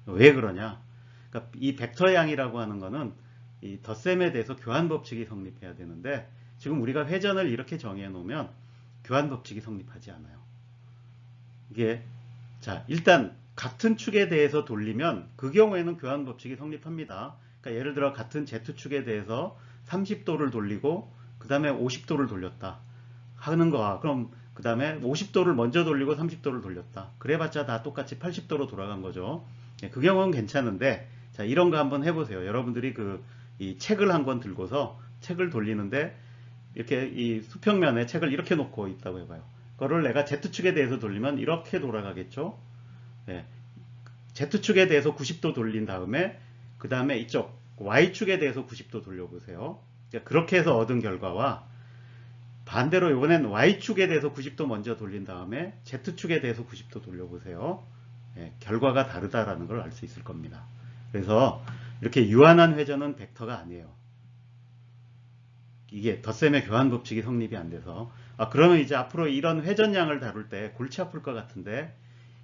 왜 그러냐? 그러니까 이 벡터 양이라고 하는 거는 이 덧셈에 대해서 교환 법칙이 성립해야 되는데, 지금 우리가 회전을 이렇게 정해 놓으면 교환 법칙이 성립하지 않아요. 이게 자, 일단 같은 축에 대해서 돌리면 그 경우에는 교환 법칙이 성립합니다. 그러니까 예를 들어 같은 Z축에 대해서 30도를 돌리고 그 다음에 50도를 돌렸다 하는 거야. 그럼 그 다음에 50도를 먼저 돌리고 30도를 돌렸다. 그래봤자 다 똑같이 80도로 돌아간 거죠. 그 경우는 괜찮은데, 자, 이런 거 한번 해보세요. 여러분들이 이 책을 한 권 들고서 책을 돌리는데 이렇게 이 수평면에 책을 이렇게 놓고 있다고 해봐요. 그거를 내가 Z축에 대해서 돌리면 이렇게 돌아가겠죠. 예. Z축에 대해서 90도 돌린 다음에 그 다음에 이쪽 Y축에 대해서 90도 돌려보세요. 그렇게 해서 얻은 결과와 반대로 이번엔 Y축에 대해서 90도 먼저 돌린 다음에 Z축에 대해서 90도 돌려보세요. 예, 결과가 다르다라는 걸 알 수 있을 겁니다. 그래서 이렇게 유한한 회전은 벡터가 아니에요. 이게 덧셈의 교환 법칙이 성립이 안 돼서. 그러면 이제 앞으로 이런 회전량을 다룰 때 골치 아플 것 같은데,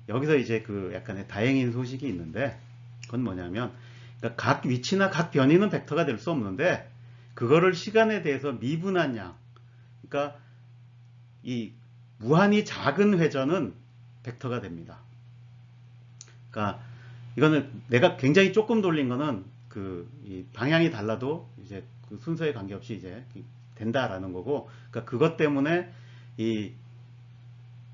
여기서 이제 그 약간의 다행인 소식이 있는데, 그건 뭐냐면, 그러니까 각 위치나 각 변이는 벡터가 될 수 없는데, 그거를 시간에 대해서 미분한 양, 그러니까 이 무한히 작은 회전은 벡터가 됩니다. 그러니까 이거는 내가 굉장히 조금 돌린 거는 이 방향이 달라도 이제 그 순서에 관계없이 이제 된다라는 거고, 그러니까 그것 때문에 이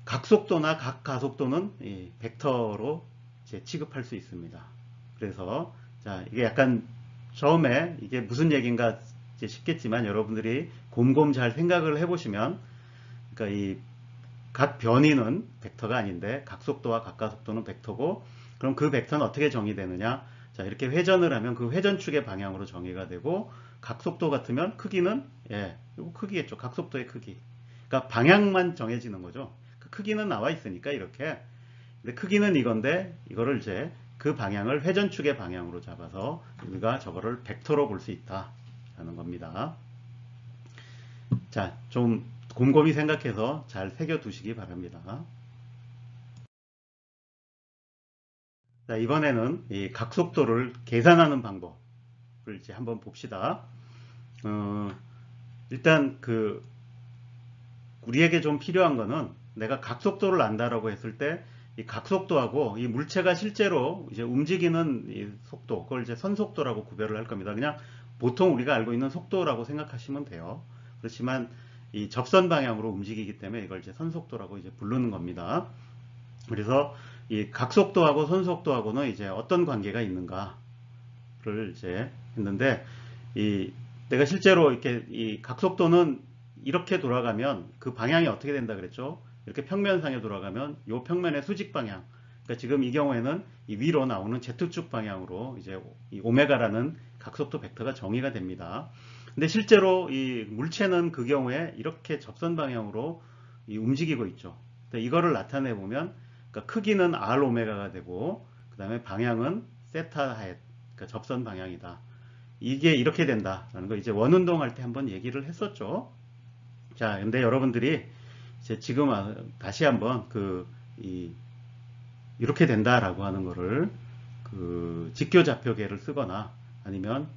각속도나 각가속도는 이 벡터로 이제 취급할 수 있습니다. 그래서 자, 이게 약간 처음에 이게 무슨 얘기인가 이제 싶겠지만, 여러분들이 곰곰 잘 생각을 해보시면, 그러니까 이 각 변이는 벡터가 아닌데 각속도와 각가속도는 벡터고, 그럼 그 벡터는 어떻게 정의되느냐? 자, 이렇게 회전을 하면 그 회전축의 방향으로 정의가 되고, 각속도 같으면 크기는 이거 크기겠죠. 각속도의 크기. 그러니까 방향만 정해지는 거죠. 그 크기는 나와 있으니까 이렇게. 근데 크기는 이건데 이거를 이제 그 방향을 회전축의 방향으로 잡아서 우리가 저거를 벡터로 볼 수 있다라는 겁니다. 자, 좀 곰곰이 생각해서 잘 새겨 두시기 바랍니다. 자, 이번에는 이 각속도를 계산하는 방법을 이제 한번 봅시다. 일단 우리에게 좀 필요한 거는, 내가 각속도를 안다라고 했을 때 이 각속도하고 이 물체가 실제로 이제 움직이는 이 속도, 그걸 이제 선속도라고 구별을 할 겁니다. 그냥 보통 우리가 알고 있는 속도라고 생각하시면 돼요. 그렇지만 이 접선 방향으로 움직이기 때문에 이걸 이제 선속도라고 이제 부르는 겁니다. 그래서 이 각속도하고 선속도하고는 이제 어떤 관계가 있는가를 이제 했는데, 내가 실제로 이렇게 이 각속도는 이렇게 돌아가면 그 방향이 어떻게 된다 그랬죠? 이렇게 평면상에 돌아가면 이 평면의 수직 방향. 그러니까 지금 이 경우에는 이 위로 나오는 Z축 방향으로 이제 이 오메가라는 각속도 벡터가 정의가 됩니다. 근데 실제로 이 물체는 그 경우에 이렇게 접선 방향으로 움직이고 있죠. 이거를 나타내 보면, 그러니까 크기는 R 오메가가 되고, 그 다음에 방향은 세타 하엣, 그러니까 접선 방향이다. 이게 이렇게 된다라는 거 이제 원운동 할 때 한번 얘기를 했었죠. 자, 근데 여러분들이 이제 지금 다시 한번 이렇게 된다라고 하는 거를 직교좌표계를 쓰거나 아니면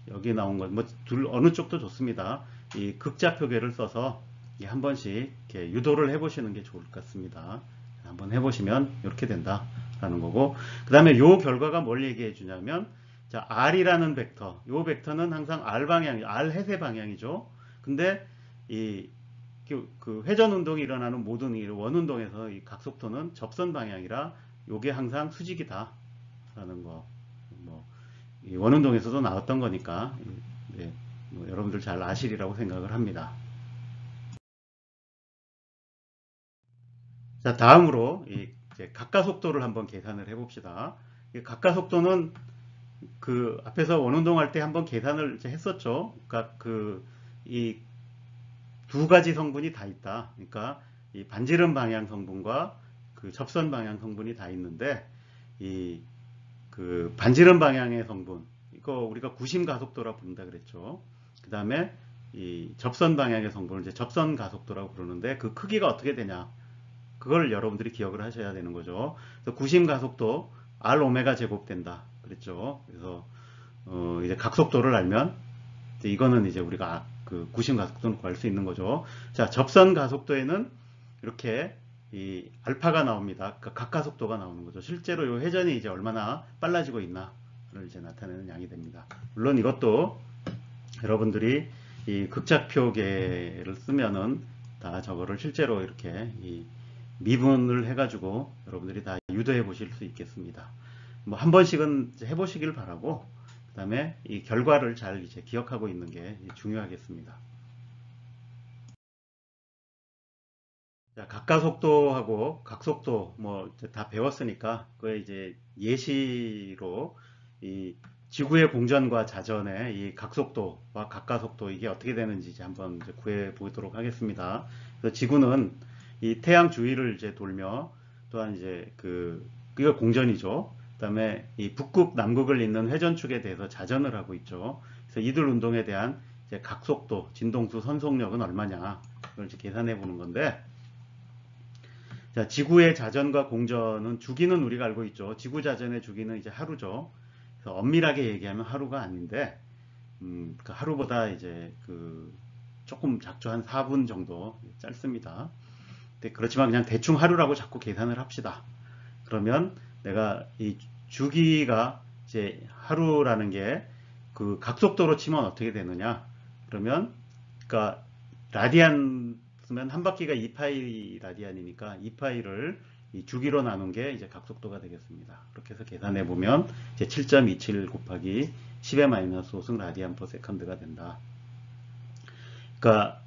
여기 나온 건 뭐 어느 쪽도 좋습니다. 이 극좌표계를 써서 한 번씩 이렇게 유도를 해보시는 게 좋을 것 같습니다. 한번 해보시면 이렇게 된다라는 거고, 그 다음에 이 결과가 뭘 얘기해 주냐면, 자, R이라는 벡터, 이 벡터는 항상 R 방향, R 해세 방향이죠. 근데 그 회전 운동이 일어나는 모든 원운동에서 이 각속도는 접선 방향이라 요게 항상 수직이다 라는 거, 뭐 원운동에서도 나왔던 거니까, 네, 뭐 여러분들 잘 아시리라고 생각을 합니다. 자, 다음으로 이제 각가속도를 한번 계산을 해봅시다. 각가속도는 그 앞에서 원운동 할 때 한번 계산을 이제 했었죠. 그러니까 이 두 가지 성분이 다 있다. 그러니까 이 반지름 방향 성분과 그 접선 방향 성분이 다 있는데, 그 반지름 방향의 성분, 이거 우리가 구심 가속도라 부른다 그랬죠. 그 다음에 이 접선 방향의 성분을 이제 접선 가속도라고 부르는데, 그 크기가 어떻게 되냐, 그걸 여러분들이 기억을 하셔야 되는 거죠. 그래서 구심 가속도 R 오메가 제곱 된다 그랬죠. 그래서 이제 각속도를 알면 이거는 이제 우리가 그 구심 가속도는 구할 수 있는 거죠. 자, 접선 가속도에는 이렇게 이 알파가 나옵니다. 그러니까 각가속도가 나오는 거죠. 실제로 이 회전이 이제 얼마나 빨라지고 있나를 이제 나타내는 양이 됩니다. 물론 이것도 여러분들이 이 극좌표계를 쓰면은 다 저거를 실제로 이렇게 미분을 해가지고 여러분들이 다 유도해 보실 수 있겠습니다. 뭐 한 번씩은 해보시길 바라고, 그 다음에 이 결과를 잘 이제 기억하고 있는 게 중요하겠습니다. 자, 각가속도하고 각속도 뭐 다 배웠으니까 그에 이제 예시로 이 지구의 공전과 자전의 이 각속도와 각가속도 이게 어떻게 되는지 이제 한번 이제 구해 보도록 하겠습니다. 그래서 지구는 이 태양 주위를 이제 돌며, 또한 이제 그게 공전이죠. 그다음에 이 북극 남극을 잇는 회전축에 대해서 자전을 하고 있죠. 그래서 이들 운동에 대한 이제 각속도, 진동수, 선속력은 얼마냐 이걸 이제 계산해 보는 건데, 자, 지구의 자전과 공전은 주기는 우리가 알고 있죠. 지구 자전의 주기는 이제 하루죠. 그래서 엄밀하게 얘기하면 하루가 아닌데, 그 하루보다 이제 조금 작죠. 한 4분 정도 짧습니다. 그렇지만 그냥 대충 하루라고 자꾸 계산을 합시다. 그러면 내가 이 주기가 이제 하루라는 게 그 각속도로 치면 어떻게 되느냐? 그러면 그러니까 라디안 쓰면 한 바퀴가 2파이 라디안이니까 2파이를 이 주기로 나눈 게 이제 각속도가 되겠습니다. 그렇게 해서 계산해 보면 이제 7.27 곱하기 10의 마이너스 5승 라디안 퍼 세컨드가 된다. 그러니까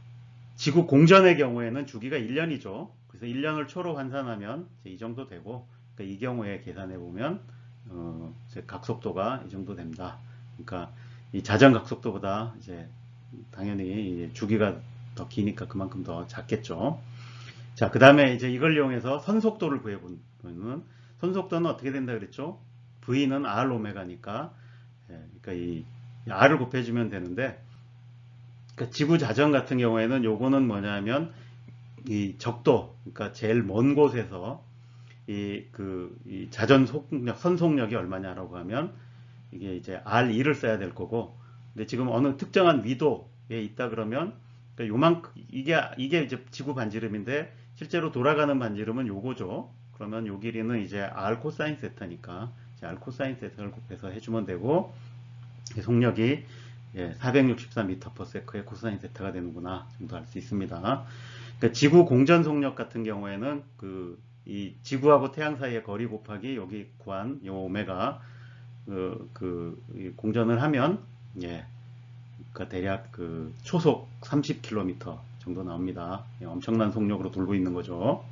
지구 공전의 경우에는 주기가 1년이죠. 그래서 1년을 초로 환산하면 이제 이 정도 되고, 그러니까 이 경우에 계산해 보면 이제 각속도가 이 정도 된다. 그러니까 이 자전 각속도보다 이제 당연히 이제 주기가 더 기니까 그만큼 더 작겠죠. 자, 그 다음에 이제 이걸 이용해서 선속도를 구해보면, 선속도는 어떻게 된다 그랬죠? V는 R 오메가니까, 그러니까 이 R을 곱해주면 되는데, 그러니까 지구 자전 같은 경우에는 요거는 뭐냐면 이 적도, 그러니까 제일 먼 곳에서 이 자전 속력, 선속력이 얼마냐라고 하면 이게 이제 R2를 써야 될 거고, 근데 지금 어느 특정한 위도에 있다 그러면, 그러니까 요만큼 이게 이제 지구 반지름인데 실제로 돌아가는 반지름은 요거죠. 그러면 요 길이는 이제 R 코사인 세타니까 이제 R 코사인 세타를 곱해서 해주면 되고, 속력이 464m/s의 코사인 세타가 되는구나 정도 알 수 있습니다. 그러니까 지구 공전 속력 같은 경우에는 이 지구하고 태양 사이의 거리 곱하기 여기 구한 요 오메가 이 공전을 하면 예, 그러니까 대략 그 초속 30km 정도 나옵니다. 예, 엄청난 속력으로 돌고 있는 거죠.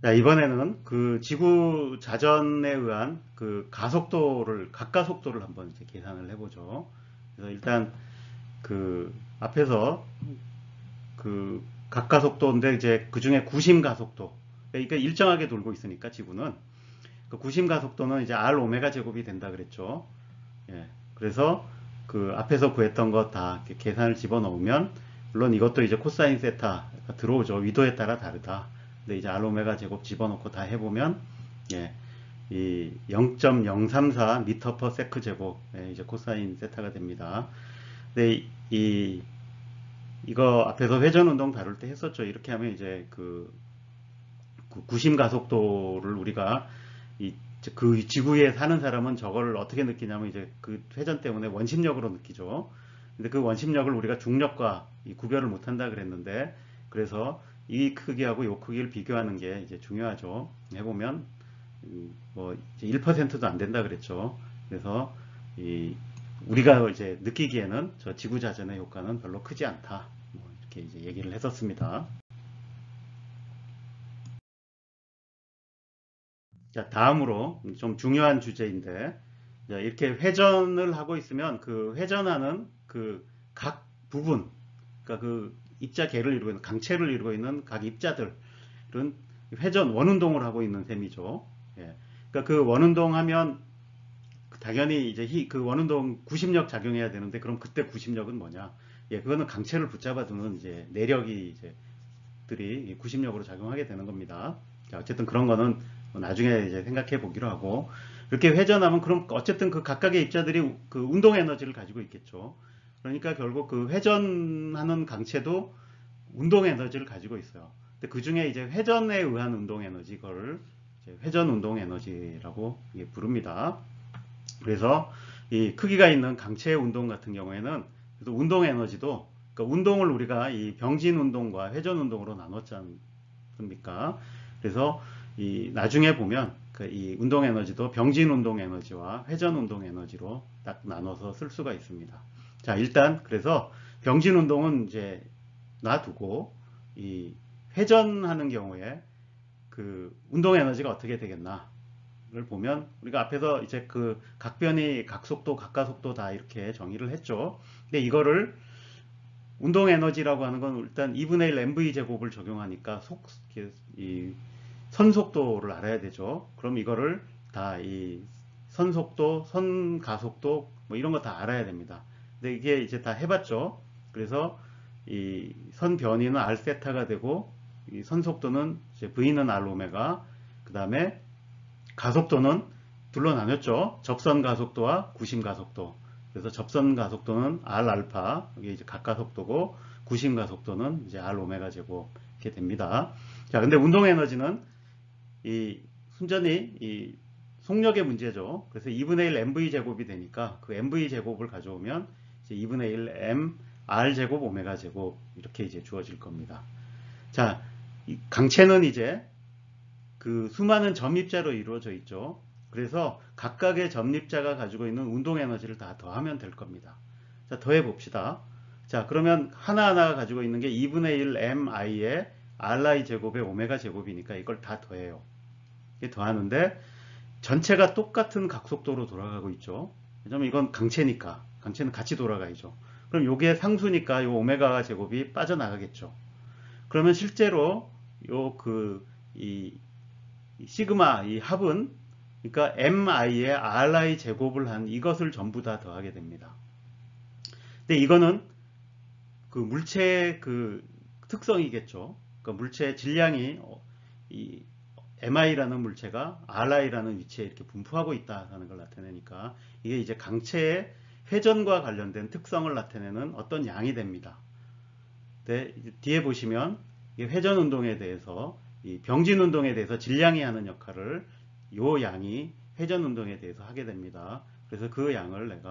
자, 이번에는 그 지구 자전에 의한 그 각가속도를 한번 이제 계산을 해보죠. 그래서 일단 그 앞에서 그 각가속도인데 이제 그 중에 구심가속도, 그러니까 일정하게 돌고 있으니까 지구는 그 구심가속도는 이제 r 오메가 제곱이 된다 그랬죠. 예, 그래서 그 앞에서 구했던 거 다 계산을 집어넣으면 물론 이것도 이제 코사인 세타가 들어오죠. 위도에 따라 다르다. 근데 이제 r 오메가 제곱 집어넣고 다 해보면 예, 이 0.034 미터 퍼 세크 제곱 이제 코사인 세타가 됩니다. 근데 이거 앞에서 회전 운동 다룰 때 했었죠. 이렇게 하면 이제 그 구심 가속도를 우리가 그 지구에 사는 사람은 저거를 어떻게 느끼냐면 이제 그 회전 때문에 원심력으로 느끼죠. 근데 그 원심력을 우리가 중력과 구별을 못한다 그랬는데 그래서 이 크기하고 이 크기를 비교하는 게 이제 중요하죠. 해보면 뭐 이제 1%도 안 된다 그랬죠. 그래서 우리가 이제 느끼기에는 저 지구 자전의 효과는 별로 크지 않다. 뭐 이렇게 이제 얘기를 했었습니다. 자, 다음으로 좀 중요한 주제인데, 이렇게 회전을 하고 있으면 그 회전하는 그 각 부분, 그러니까 그 입자계를 이루고 있는, 강체를 이루고 있는 각 입자들은 회전, 원운동을 하고 있는 셈이죠. 예. 그러니까 그 원운동 하면 당연히 이제 그 원운동 구심력 작용해야 되는데, 그럼 그때 구심력은 뭐냐? 예, 그거는 강체를 붙잡아두는 이제 내력이 이제 들이 구심력으로 작용하게 되는 겁니다. 자, 어쨌든 그런 거는 나중에 이제 생각해 보기로 하고 이렇게 회전하면 그럼 어쨌든 그 각각의 입자들이 그 운동 에너지를 가지고 있겠죠. 그러니까 결국 그 회전하는 강체도 운동 에너지를 가지고 있어요. 근데 그 중에 이제 회전에 의한 운동 에너지 걸 회전 운동 에너지라고 부릅니다. 그래서 이 크기가 있는 강체 운동 같은 경우에는 운동 에너지도 그러니까 운동을 우리가 이 병진 운동과 회전 운동으로 나눴지 않습니까? 그래서 이 나중에 보면 이 운동 에너지도 병진 운동 에너지와 회전 운동 에너지로 딱 나눠서 쓸 수가 있습니다. 자, 일단 그래서 병진 운동은 이제 놔두고 이 회전하는 경우에 그 운동 에너지가 어떻게 되겠나? 를 보면 우리가 앞에서 이제 그 각변이 각속도, 각가속도 다 이렇게 정의를 했죠. 근데 이거를 운동 에너지라고 하는 건 일단 2분의 1 mv 제곱을 적용하니까 이 선속도를 알아야 되죠. 그럼 이거를 다 이 선속도, 선가속도 뭐 이런 거 다 알아야 됩니다. 근데 이게 이제 다 해봤죠. 그래서 이 선변이는 r 세타가 되고 이 선속도는 이제 v는 r 오메가, 그 다음에 가속도는 둘로 나눴죠. 접선 가속도와 구심 가속도. 그래서 접선 가속도는 r 알파, 이게 이제 각가속도고 구심 가속도는 이제 r 오메가 제곱 이렇게 됩니다. 자, 근데 운동 에너지는 이 순전히 이 속력의 문제죠. 그래서 2분의 1 mv 제곱이 되니까 그 mv 제곱을 가져오면 이제 2분의 1 m r 제곱 오메가 제곱 이렇게 이제 주어질 겁니다. 자, 이 강체는 이제 그 수많은 점입자로 이루어져 있죠. 그래서 각각의 점입자가 가지고 있는 운동 에너지를 다 더하면 될 겁니다. 자, 더해 봅시다. 자, 그러면 하나하나가 가지고 있는 게 2분의 1 mi의 ri 제곱의 오메가 제곱이니까 이걸 다 더해요. 이게 더하는데 전체가 똑같은 각속도로 돌아가고 있죠. 왜냐면 이건 강체니까. 강체는 같이 돌아가야죠. 그럼 요게 상수니까 이 오메가 제곱이 빠져나가겠죠. 그러면 실제로 이 시그마 이 합은 그러니까 mi의 ri 제곱을 한 이것을 전부 다 더하게 됩니다. 근데 이거는 그 물체의 그 특성이겠죠. 그러니까 물체의 질량이 이 mi라는 물체가 ri라는 위치에 이렇게 분포하고 있다는 걸 나타내니까 이게 이제 강체의 회전과 관련된 특성을 나타내는 어떤 양이 됩니다. 근데 뒤에 보시면 회전 운동에 대해서 이 병진 운동에 대해서 질량이 하는 역할을 요 양이 회전 운동에 대해서 하게 됩니다. 그래서 그 양을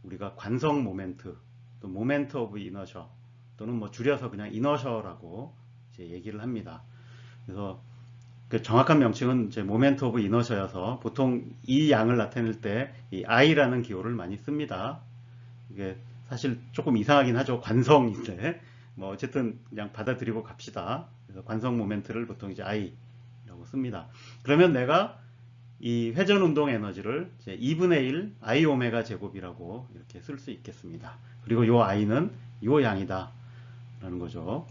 우리가 관성 모멘트, 또 모멘트 오브 이너셔 또는 뭐 줄여서 그냥 이너셔라고 이제 얘기를 합니다. 그래서 그 정확한 명칭은 이제 모멘트 오브 이너셔여서 보통 이 양을 나타낼 때 이 I라는 기호를 많이 씁니다. 이게 사실 조금 이상하긴 하죠. 관성인데 뭐 어쨌든 그냥 받아들이고 갑시다. 그래서 관성 모멘트를 보통 이제 I라고 씁니다. 그러면 내가 이 회전 운동 에너지를 이제 2분의 1 I 오메가 제곱이라고 이렇게 쓸 수 있겠습니다. 그리고 요 I는 요 양이다 라는 거죠.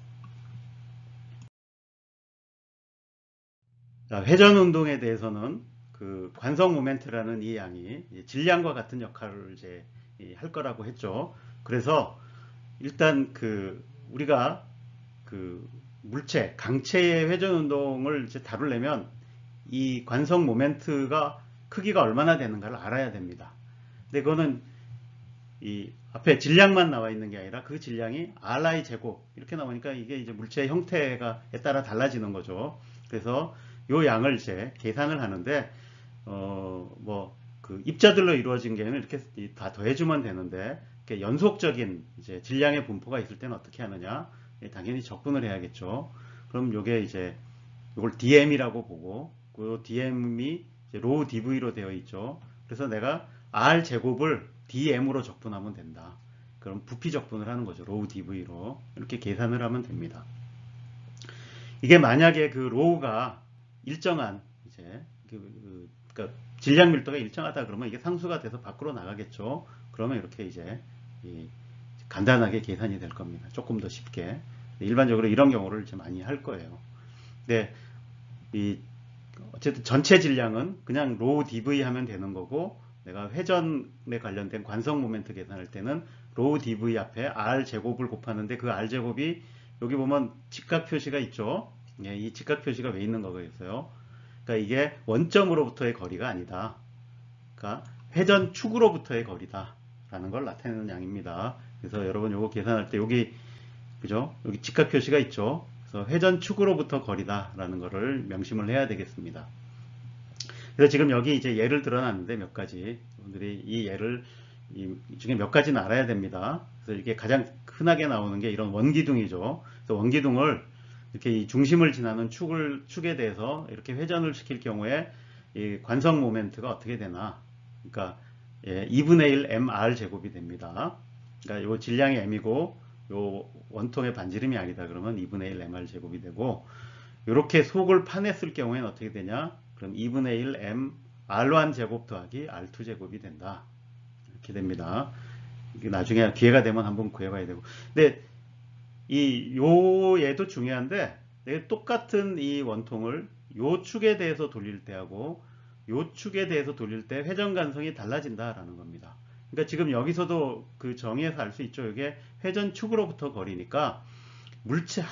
자, 회전 운동에 대해서는 그 관성 모멘트라는 이 양이 질량과 같은 역할을 이제 할 거라고 했죠. 그래서 일단 그 우리가 그 물체, 강체의 회전 운동을 이제 다루려면 이 관성 모멘트가 크기가 얼마나 되는가를 알아야 됩니다. 근데 그거는 이 앞에 질량만 나와 있는 게 아니라 그 질량이 RI 제곱 이렇게 나오니까 이게 이제 물체의 형태에 따라 달라지는 거죠. 그래서 요 양을 이제 계산을 하는데 뭐 그 입자들로 이루어진 게는 이렇게 다 더해주면 되는데 이렇게 연속적인 이제 질량의 분포가 있을 때는 어떻게 하느냐? 당연히 적분을 해야겠죠. 그럼 요게 이제 이걸 DM이라고 보고 그 DM이 로우 DV로 되어 있죠. 그래서 내가 R 제곱을 DM으로 적분하면 된다. 그럼 부피 적분을 하는 거죠. 로우 DV로 이렇게 계산을 하면 됩니다. 이게 만약에 그 로우가 일정한 이제 그러니까 질량 밀도가 일정하다 그러면 이게 상수가 돼서 밖으로 나가겠죠. 그러면 이렇게 이제 간단하게 계산이 될 겁니다. 조금 더 쉽게. 일반적으로 이런 경우를 이제 많이 할 거예요. 근데 어쨌든 전체 질량은 그냥 로우 DV 하면 되는 거고 내가 회전에 관련된 관성 모멘트 계산할 때는 로우 DV 앞에 R 제곱을 곱하는데 그 R 제곱이 여기 보면 직각 표시가 있죠. 예, 이 직각 표시가 왜 있는 거겠어요? 그러니까 이게 원점으로부터의 거리가 아니다. 그러니까 회전 축으로부터의 거리다. 라는 걸 나타내는 양입니다. 그래서 여러분 요거 계산할 때 여기 그죠? 여기 직각 표시가 있죠. 그래서 회전 축으로부터 거리다라는 것을 명심을 해야 되겠습니다. 그래서 지금 여기 이제 예를 들어놨는데 몇 가지 여러분들이 이 예를 이 중에 몇 가지는 알아야 됩니다. 그래서 이게 가장 흔하게 나오는 게 이런 원기둥이죠. 그래서 원기둥을 이렇게 이 중심을 지나는 축에 대해서 이렇게 회전을 시킬 경우에 이 관성 모멘트가 어떻게 되나? 그러니까 2분의 1 mr 제곱이 됩니다. 그러니까 요 질량이 m이고 요 원통의 반지름이 r이다 그러면 2분의 1 mr 제곱이 되고 이렇게 속을 파냈을 경우에는 어떻게 되냐? 그럼 2분의 1 m r1 제곱 더하기 r2 제곱이 된다. 이렇게 됩니다. 이게 나중에 기회가 되면 한번 구해봐야 되고. 근데 요 얘도 중요한데 똑같은 이 원통을 요 축에 대해서 돌릴 때하고 요 축에 대해서 돌릴 때 회전 간성이 달라진다라는 겁니다. 그러니까 지금 여기서도 그 정의에서 알 수 있죠. 이게 회전 축으로부터 거리니까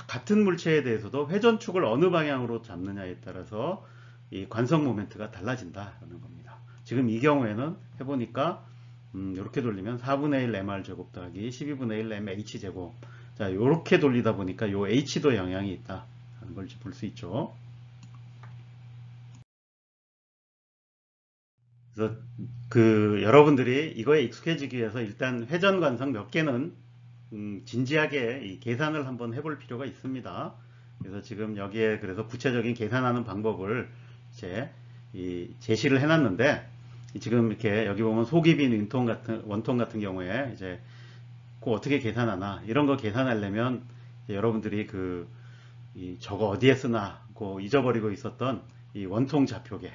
같은 물체에 대해서도 회전 축을 어느 방향으로 잡느냐에 따라서 이 관성 모멘트가 달라진다라는 겁니다. 지금 이 경우에는 해보니까 이렇게 돌리면 4분의 1 mr 제곱 더하기 12분의 1 mh 제곱. 자, 이렇게 돌리다 보니까 요 h도 영향이 있다라는 걸 볼 수 있죠. 그래서 그 여러분들이 이거에 익숙해지기 위해서 일단 회전 관성 몇 개는 진지하게 이 계산을 한번 해볼 필요가 있습니다. 그래서 지금 여기에 그래서 구체적인 계산하는 방법을 이제 제시를 해놨는데 지금 이렇게 여기 보면 속이 빈 원통 같은 경우에 이제 그 어떻게 계산하나 이런 거 계산하려면 여러분들이 저거 어디에 쓰나 그 잊어버리고 있었던 이 원통 좌표계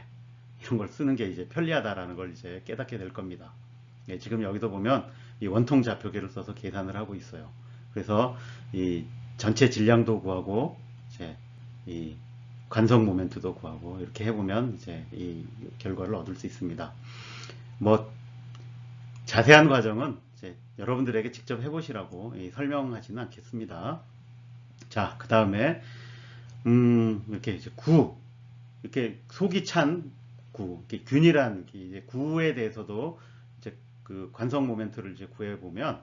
이런 걸 쓰는 게 이제 편리하다라는 걸 이제 깨닫게 될 겁니다. 예, 지금 여기도 보면 이 원통 좌표계를 써서 계산을 하고 있어요. 그래서 이 전체 질량도 구하고 이제 이 관성 모멘트도 구하고 이렇게 해보면 이제 이 결과를 얻을 수 있습니다. 뭐 자세한 과정은 이제 여러분들에게 직접 해보시라고 설명하지는 않겠습니다. 자, 그 다음에 이렇게 이제 이렇게 속이 찬 이렇게 균일한 이제 구에 대해서도 이제 그 관성 모멘트를 이제 구해 보면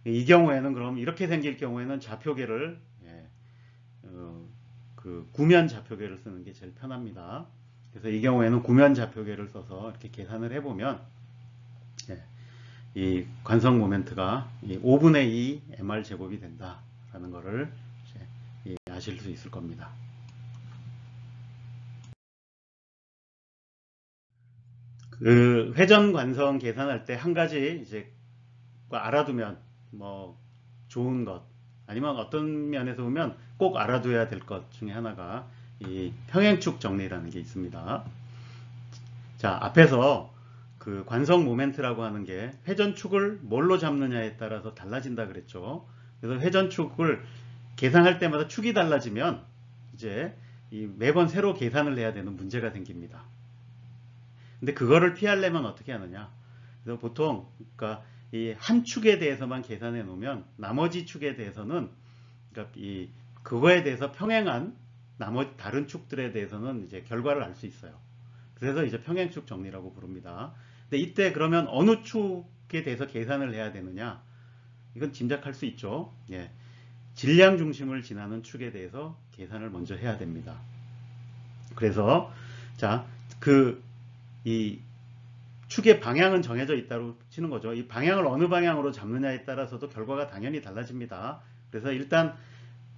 이 경우에는 그럼 이렇게 생길 경우에는 좌표계를 그 구면 좌표계를 쓰는 게 제일 편합니다. 그래서 이 경우에는 구면 좌표계를 써서 이렇게 계산을 해보면 이 관성 모멘트가 5분의 2 mr 제곱이 된다. 라는 것을 이제 아실 수 있을 겁니다. 그 회전 관성 계산할 때 한 가지 이제 알아두면 뭐 좋은 것, 아니면 어떤 면에서 보면 꼭 알아둬야 될 것 중에 하나가 이 평행축 정리라는 게 있습니다. 자, 앞에서 그 관성 모멘트라고 하는 게 회전축을 뭘로 잡느냐에 따라서 달라진다 그랬죠. 그래서 회전축을 계산할 때마다 축이 달라지면 이제 매번 새로 계산을 해야 되는 문제가 생깁니다. 근데 그거를 피하려면 어떻게 하느냐? 그래서 보통 그러니까 이 한 축에 대해서만 계산해 놓으면 나머지 축에 대해서는 그러니까 그거에 대해서 평행한 나머지 다른 축들에 대해서는 이제 결과를 알 수 있어요. 그래서 이제 평행축 정리라고 부릅니다. 근데 이때 그러면 어느 축에 대해서 계산을 해야 되느냐? 이건 짐작할 수 있죠. 예. 질량 중심을 지나는 축에 대해서 계산을 먼저 해야 됩니다. 그래서 자, 이 축의 방향은 정해져 있다고 치는 거죠. 이 방향을 어느 방향으로 잡느냐에 따라서도 결과가 당연히 달라집니다. 그래서 일단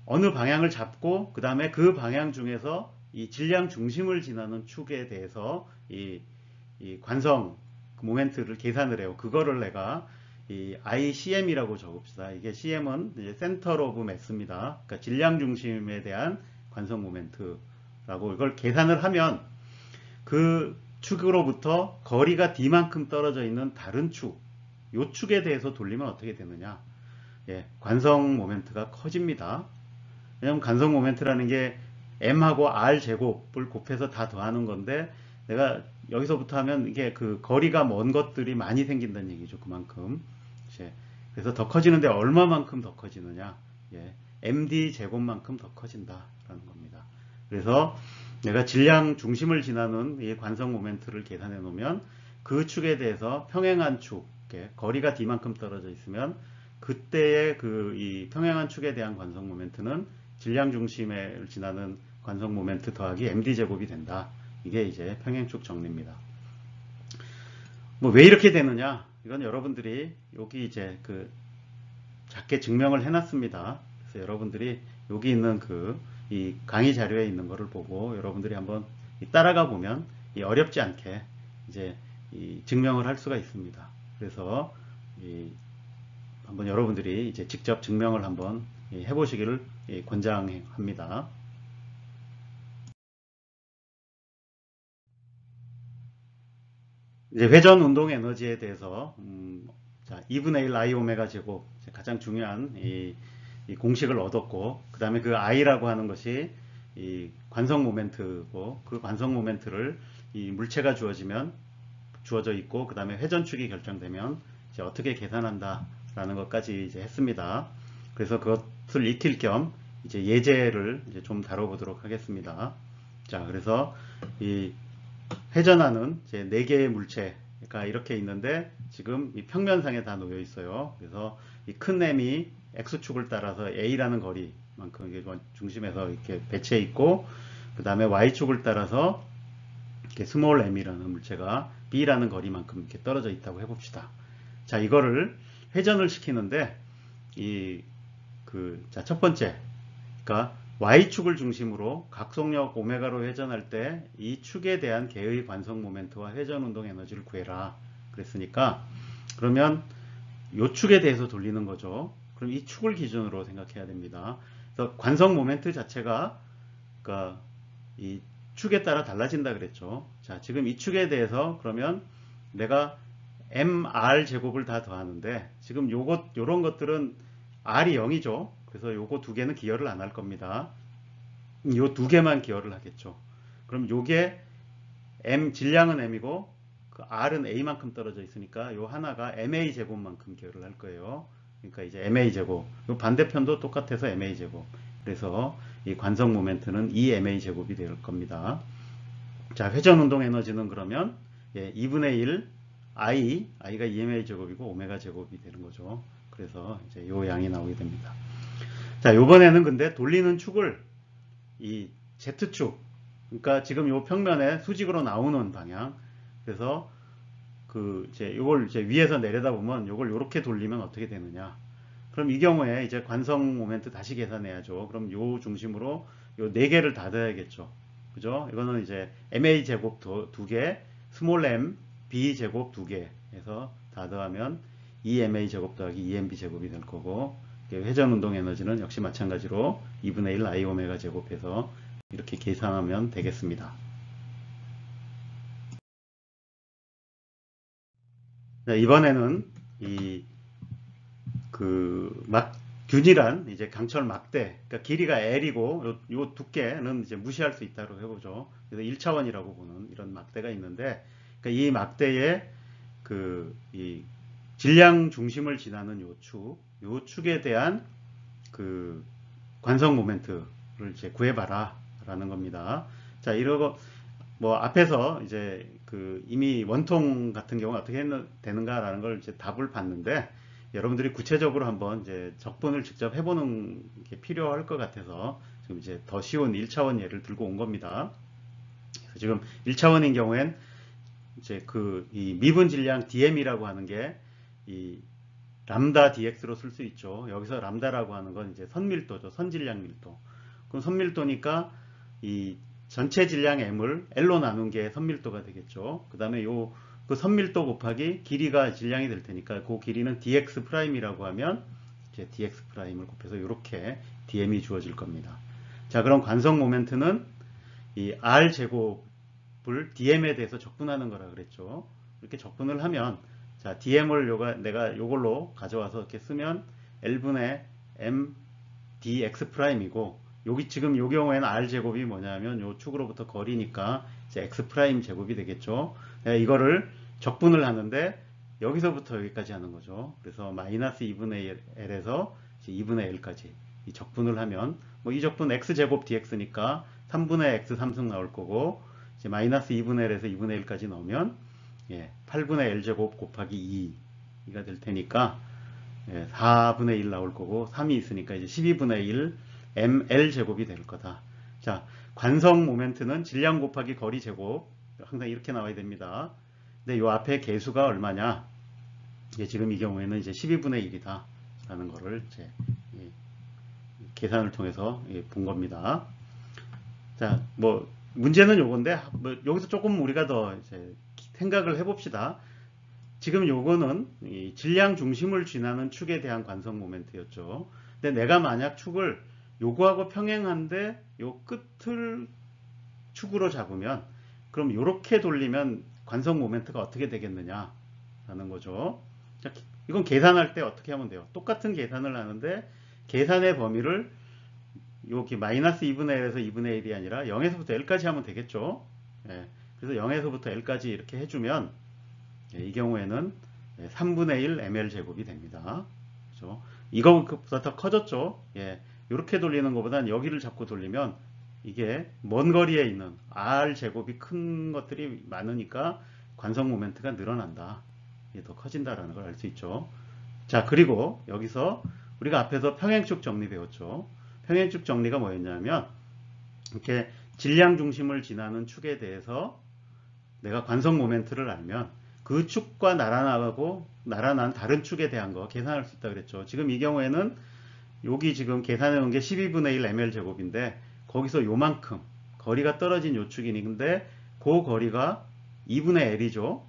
어느 방향을 잡고 그 다음에 그 방향 중에서 이 질량 중심을 지나는 축에 대해서 이 관성 모멘트를 계산을 해요. 그거를 내가 이 ICM이라고 적읍시다. 이게 CM은 이제 센터 오브 매스입니다. 그러니까 질량 중심에 대한 관성 모멘트라고 이걸 계산을 하면 그 축으로부터 거리가 D만큼 떨어져 있는 다른 축, 요 축에 대해서 돌리면 어떻게 되느냐? 예, 관성 모멘트가 커집니다. 왜냐하면 관성 모멘트라는 게 M하고 R 제곱을 곱해서 다 더하는 건데 내가 여기서부터 하면 이게 그 거리가 먼 것들이 많이 생긴다는 얘기죠. 그만큼. 그래서 더 커지는데 얼마만큼 더 커지느냐? 예, MD 제곱만큼 더 커진다라는 겁니다. 그래서 내가 질량 중심을 지나는 이 관성 모멘트를 계산해 놓으면 그 축에 대해서 평행한 축, 거리가 D만큼 떨어져 있으면 그때의 이 평행한 축에 대한 관성 모멘트는 질량 중심을 지나는 관성 모멘트 더하기 MD 제곱이 된다. 이게 이제 평행축 정리입니다. 뭐 왜 이렇게 되느냐? 이건 여러분들이 여기 이제 작게 증명을 해놨습니다. 그래서 여러분들이 여기 있는 이 강의 자료에 있는 거를 보고 여러분들이 한번 따라가 보면 어렵지 않게 이제 증명을 할 수가 있습니다. 그래서 한번 여러분들이 이제 직접 증명을 한번 해보시기를 권장합니다. 이제 회전 운동 에너지에 대해서 자, 2분의 1 I 오메가 제곱 가장 중요한 이 공식을 얻었고 그 다음에 그 I라고 하는 것이 이 관성 모멘트고 그 관성 모멘트를 이 물체가 주어져 있고 그 다음에 회전축이 결정되면 이제 어떻게 계산한다 라는 것까지 이제 했습니다. 그래서 그것을 익힐 겸 이제 예제를 이제 좀 다뤄보도록 하겠습니다. 자, 그래서 이 회전하는 이제 4개의 물체가 이렇게 있는데 지금 이 평면상에 다 놓여 있어요. 그래서 이 큰 M이 X축을 따라서 A라는 거리만큼 이게 중심에서 이렇게 배치해 있고 그 다음에 Y축을 따라서 이렇게 스몰 m이라는 물체가 B라는 거리만큼 이렇게 떨어져 있다고 해봅시다. 자, 이거를 회전을 시키는데 자, 첫 번째, 그러니까 Y축을 중심으로 각속력 오메가로 회전할 때 이 축에 대한 개의 관성 모멘트와 회전 운동 에너지를 구해라. 그랬으니까 그러면 이 축에 대해서 돌리는 거죠. 그럼 이 축을 기준으로 생각해야 됩니다. 그래서 관성 모멘트 자체가 그러니까 이 축에 따라 달라진다 그랬죠. 자, 지금 이 축에 대해서 그러면 내가 mr 제곱을 다 더하는데 지금 요런 것들은 r이 0이죠. 그래서 요거 두 개는 기여를 안 할 겁니다. 요 두 개만 기여를 하겠죠. 그럼 요게 질량은 m이고 그 r은 a만큼 떨어져 있으니까 요 하나가 ma 제곱만큼 기여를 할 거예요. 그러니까 이제 ma 제곱. 요 반대편도 똑같아서 ma 제곱. 그래서 이 관성 모멘트는 2ma 제곱이 될 겁니다. 자, 회전 운동 에너지는 그러면 2분의 1 i가 2ma 제곱이고 오메가 제곱이 되는 거죠. 그래서 이제 요 양이 나오게 됩니다. 자, 요번에는 근데 돌리는 축을 이 Z축, 그러니까 지금 요 평면에 수직으로 나오는 방향. 그래서 요걸 이제 위에서 내려다 보면 요걸 요렇게 돌리면 어떻게 되느냐. 그럼 이 경우에 이제 관성 모멘트 다시 계산해야죠. 그럼 요 중심으로 요 네 개를 다 더야겠죠. 그죠? 이거는 이제 MA 제곱 두 개, 스몰 m B 제곱 두 개 해서 다 더하면 2MA 제곱 더하기 2MB 제곱이 될 거고, 회전 운동 에너지는 역시 마찬가지로 2분의 1 I 오메가 제곱해서 이렇게 계산하면 되겠습니다. 자, 이번에는 균일한 이제 강철 막대, 그러니까 길이가 L이고 요 두께는 이제 무시할 수 있다고 해보죠. 그래서 1차원이라고 보는 이런 막대가 있는데, 그러니까 이 막대의 이 질량 중심을 지나는 요 축에 대한 그 관성 모멘트를 이제 구해봐라 라는 겁니다. 자, 이러고 뭐 앞에서 이제 이미 원통 같은 경우 어떻게 되는가라는 걸 이제 답을 봤는데, 여러분들이 구체적으로 한번 이제 적분을 직접 해보는 게 필요할 것 같아서 지금 이제 더 쉬운 1차원 예를 들고 온 겁니다. 그래서 지금 1차원인 경우엔 이제 이 미분 질량 DM이라고 하는 게 이 람다 dx로 쓸 수 있죠. 여기서 람다라고 하는 건 이제 선밀도죠. 선질량 밀도. 그럼 선밀도니까 이 전체 질량 m을 L로 나눈 게 선밀도가 되겠죠. 그 다음에 그 선밀도 곱하기 길이가 질량이 될 테니까 그 길이는 dx 프라임이라고 하면 이제 dx 프라임을 곱해서 이렇게 dm이 주어질 겁니다. 자, 그럼 관성 모멘트는 이 r 제곱을 dm에 대해서 적분하는 거라 그랬죠. 이렇게 적분을 하면, 자, dm을 내가 요걸로 가져와서 이렇게 쓰면 L분의 m dx 프라임이고, 여기 지금 요 경우에는 r 제곱이 뭐냐면 요 축으로부터 거리니까 이제 x 프라임 제곱이 되겠죠. 이거를 적분을 하는데 여기서부터 여기까지 하는 거죠. 그래서 마이너스 2분의 L에서 2분의 L까지 이 적분을 하면, 뭐 이 적분 x 제곱 dx니까 3분의 x 3승 나올 거고, 이제 마이너스 2분의 L에서 2분의 1까지 넣으면 8분의 L 제곱 곱하기 2가 될 테니까 4분의 1 나올 거고, 3이 있으니까 이제 12분의 1 ml 제곱이 될 거다. 자, 관성 모멘트는 질량 곱하기 거리 제곱, 항상 이렇게 나와야 됩니다. 근데 요 앞에 계수가 얼마냐? 지금 이 경우에는 이제 12분의 1이다 라는 거를 이제 계산을 통해서 본 겁니다. 자, 뭐 문제는 요건데, 뭐 여기서 조금 우리가 더 이제 생각을 해봅시다. 지금 요거는 이 질량 중심을 지나는 축에 대한 관성 모멘트였죠. 근데 내가 만약 축을 요거하고 평행한데 요 끝을 축으로 잡으면, 그럼 이렇게 돌리면 관성 모멘트가 어떻게 되겠느냐 라는 거죠. 자, 이건 계산할 때 어떻게 하면 돼요? 똑같은 계산을 하는데 계산의 범위를 여기 마이너스 2분의 1에서 2분의 1이 아니라 0에서부터 L까지 하면 되겠죠. 그래서 0에서부터 L까지 이렇게 해주면 이 경우에는 3분의 1 ml 제곱이 됩니다. 그렇죠? 이거보다 더 커졌죠. 이렇게 돌리는 것보다는 여기를 잡고 돌리면 이게 먼 거리에 있는 r 제곱이 큰 것들이 많으니까 관성 모멘트가 늘어난다. 이게 더 커진다라는 걸 알 수 있죠. 자, 그리고 여기서 우리가 앞에서 평행축 정리 배웠죠. 평행축 정리가 뭐였냐면, 이렇게 질량 중심을 지나는 축에 대해서 내가 관성 모멘트를 알면 그 축과 날아난 다른 축에 대한 거 계산할 수 있다 그랬죠. 지금 이 경우에는 여기 지금 계산해 놓은 게 12분의 1 ml 제곱인데, 거기서 요만큼 거리가 떨어진 요 축인데 그 거리가 2분의 L이죠.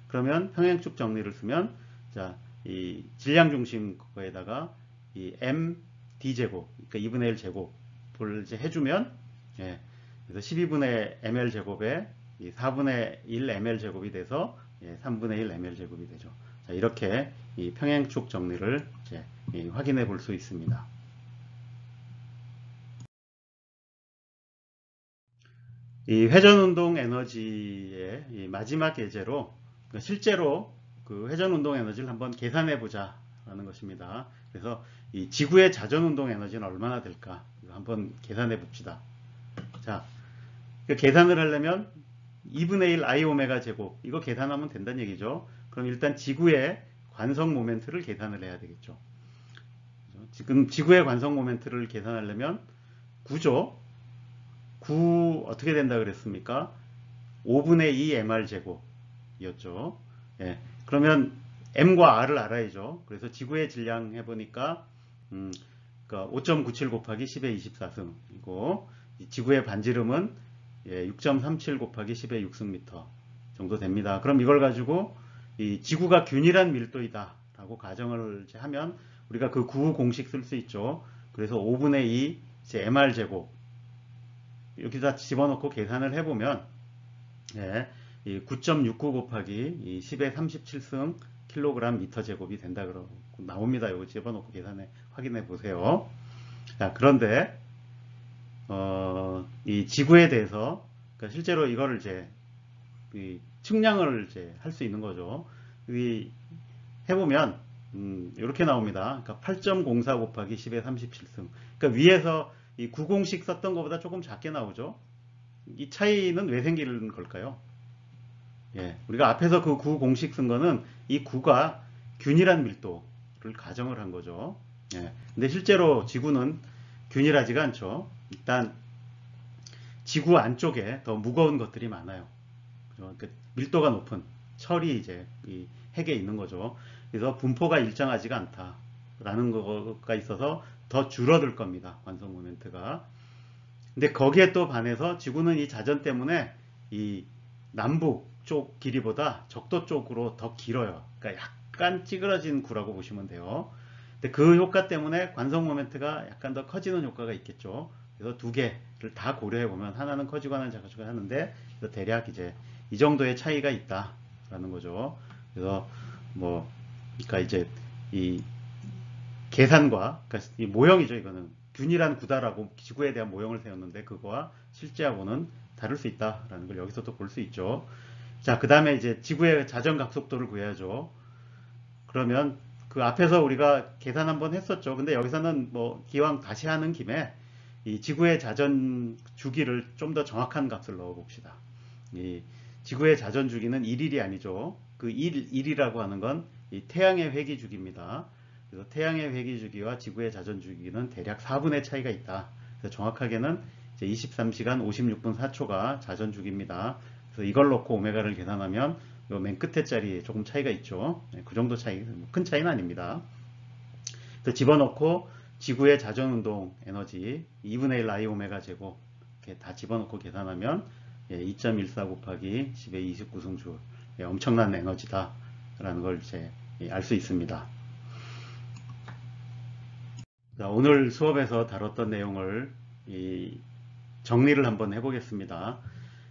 그러면 평행축 정리를 쓰면, 자, 이 질량 중심 거에다가 이 m d 제곱, 그러니까 2분의 1 제곱을 이제 해주면, 그래서 12분의 ml 제곱에 4분의 1 ml 제곱이 돼서 3분의 1 ml 제곱이 되죠. 자, 이렇게 이 평행축 정리를 이제 확인해 볼 수 있습니다. 이 회전운동 에너지의 이 마지막 예제로 실제로 그 회전운동 에너지를 한번 계산해 보자 라는 것입니다. 그래서 이 지구의 자전운동 에너지는 얼마나 될까 한번 계산해 봅시다. 자, 계산을 하려면 2분의 1 I 오메가 제곱, 이거 계산하면 된다는 얘기죠. 그럼 일단 지구의 관성 모멘트를 계산을 해야 되겠죠. 지금 지구의 관성 모멘트를 계산하려면 9죠. 9 어떻게 된다 그랬습니까? 5분의 2 mr 제곱이었죠. 그러면 M과 R을 알아야죠. 그래서 지구의 질량 해보니까 그러니까 5.97 곱하기 10의 24승이고 지구의 반지름은 6.37 곱하기 10의 6승미터 정도 됩니다. 그럼 이걸 가지고 이 지구가 균일한 밀도이다 라고 가정을 이제 하면 우리가 그 구호 공식 쓸 수 있죠. 그래서 5분의 2 이제 mr 제곱 여기다 집어넣고 계산을 해보면 9.69 곱하기 이 10의 37승 킬로그램 미터 제곱이 된다 그러고 나옵니다. 이거 집어넣고 계산해 확인해 보세요. 자, 그런데 이 지구에 대해서 그러니까 실제로 이거를 이제 측량을 이제 할 수 있는 거죠. 해보면 이렇게 나옵니다. 그러니까 8.04 곱하기 10의 37승. 그러니까 위에서 이 구공식 썼던 것보다 조금 작게 나오죠. 이 차이는 왜 생기는 걸까요? 우리가 앞에서 그 구 공식 쓴 거는 이 구가 균일한 밀도를 가정을 한 거죠. 근데 실제로 지구는 균일하지가 않죠. 일단 지구 안쪽에 더 무거운 것들이 많아요. 그러니까 밀도가 높은 철이 이제 이 핵에 있는 거죠. 그래서 분포가 일정하지가 않다라는 거가 있어서 더 줄어들 겁니다. 관성 모멘트가. 근데 거기에 또 반해서 지구는 이 자전 때문에 이 남북 쪽 길이보다 적도 쪽으로 더 길어요. 그러니까 약간 찌그러진 구라고 보시면 돼요. 근데 그 효과 때문에 관성 모멘트가 약간 더 커지는 효과가 있겠죠. 그래서 두 개를 다 고려해 보면 하나는 커지고 하나는 작아지고 하는데 대략 이제 이 정도의 차이가 있다라는 거죠. 그래서 그러니까 이제 이 계산과 그러니까 이 모형이죠. 이거는 균일한 구다라고 지구에 대한 모형을 세웠는데 그거와 실제하고는 다를 수 있다라는 걸 여기서도 볼 수 있죠. 자, 그 다음에 이제 지구의 자전 각속도를 구해야죠. 그러면 그 앞에서 우리가 계산 한번 했었죠. 근데 여기서는 기왕 다시 하는 김에 이 지구의 자전 주기를 좀 더 정확한 값을 넣어 봅시다. 이 지구의 자전 주기는 1일이 아니죠. 그 1이라고 하는 건 이 태양의 회기 주기입니다. 그래서 태양의 회기 주기와 지구의 자전 주기는 대략 4분의 차이가 있다. 그래서 정확하게는 이제 23시간 56분 4초가 자전 주기입니다. 그래서 이걸 놓고 오메가를 계산하면 요 맨 끝에 자리에 조금 차이가 있죠. 그 정도 차이, 큰 차이는 아닙니다. 그래서 집어넣고 지구의 자전 운동 에너지 2분의 1 I 오메가 제곱 이렇게 다 집어넣고 계산하면 2.14 곱하기 10의 29승줄 엄청난 에너지다 라는 걸 이제 알 수 있습니다. 자, 오늘 수업에서 다뤘던 내용을 정리를 한번 해보겠습니다.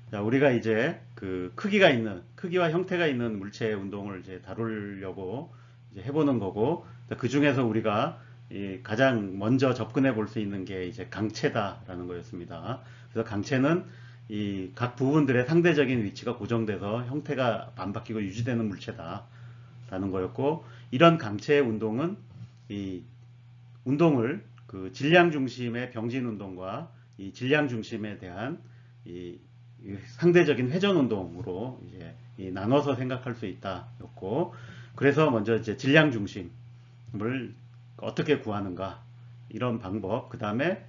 자, 우리가 이제 그 크기와 형태가 있는 물체의 운동을 이제 다루려고 이제 해보는 거고, 그 중에서 우리가 가장 먼저 접근해 볼 수 있는 게 이제 강체다라는 거였습니다. 그래서 강체는 이 각 부분들의 상대적인 위치가 고정돼서 형태가 안 바뀌고 유지되는 물체다라는 거였고, 이런 강체의 운동은 이 운동을 그 질량 중심의 병진 운동과 이 질량 중심에 대한 이 상대적인 회전 운동으로 이제 나눠서 생각할 수 있다였고, 그래서 먼저 이제 질량 중심을 어떻게 구하는가 이런 방법, 그 다음에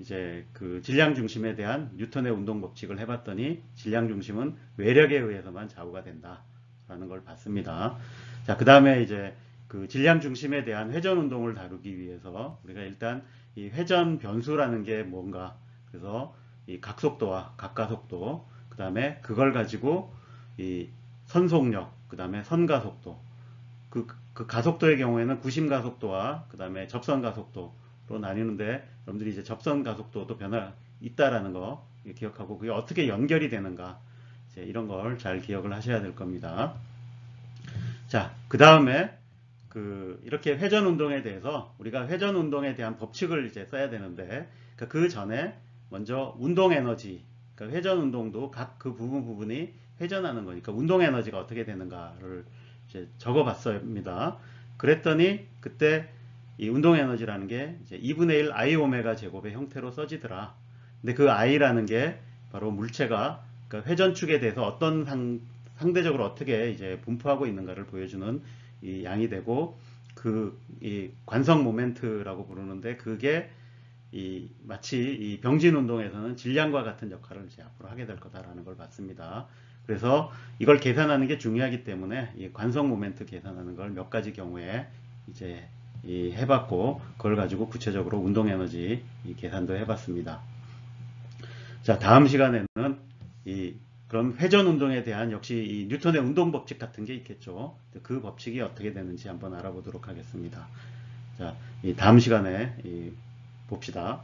이제 그 질량 중심에 대한 뉴턴의 운동 법칙을 해봤더니 질량 중심은 외력에 의해서만 좌우가 된다라는 걸 봤습니다. 자, 그 다음에 이제 그 질량 중심에 대한 회전 운동을 다루기 위해서 우리가 일단 이 회전 변수라는 게 뭔가, 그래서 이 각속도와 각가속도, 그 다음에 그걸 가지고 이 선속력, 그 다음에 선가속도, 그 가속도의 경우에는 구심가속도와 그 다음에 접선가속도로 나뉘는데, 여러분들이 이제 접선가속도도 변화 있다라는 거 기억하고 그게 어떻게 연결이 되는가, 이제 이런 걸 잘 기억을 하셔야 될 겁니다. 자, 그 다음에 이렇게 회전 운동에 대해서 우리가 회전 운동에 대한 법칙을 이제 써야 되는데, 그 전에 먼저 운동 에너지, 그러니까 회전 운동도 각 그 부분이 회전하는 거니까 운동 에너지가 어떻게 되는가를 이제 적어 봤습니다. 그랬더니 그때 이 운동 에너지라는 게 이제 2분의 1 I 오메가 제곱의 형태로 써지더라. 근데 그 I라는 게 바로 물체가 그러니까 회전축에 대해서 어떤 상대적으로 어떻게 이제 분포하고 있는가를 보여주는 이 양이 되고, 이 관성 모멘트라고 부르는데 그게 마치 이 병진 운동에서는 질량과 같은 역할을 이제 앞으로 하게 될 거다라는 걸 봤습니다. 그래서 이걸 계산하는 게 중요하기 때문에 이 관성 모멘트 계산하는 걸 몇 가지 경우에 이제 해봤고, 그걸 가지고 구체적으로 운동 에너지 계산도 해봤습니다. 자, 다음 시간에는 그럼 회전 운동에 대한 역시 이 뉴턴의 운동 법칙 같은 게 있겠죠. 그 법칙이 어떻게 되는지 한번 알아보도록 하겠습니다. 자, 다음 시간에 봅시다.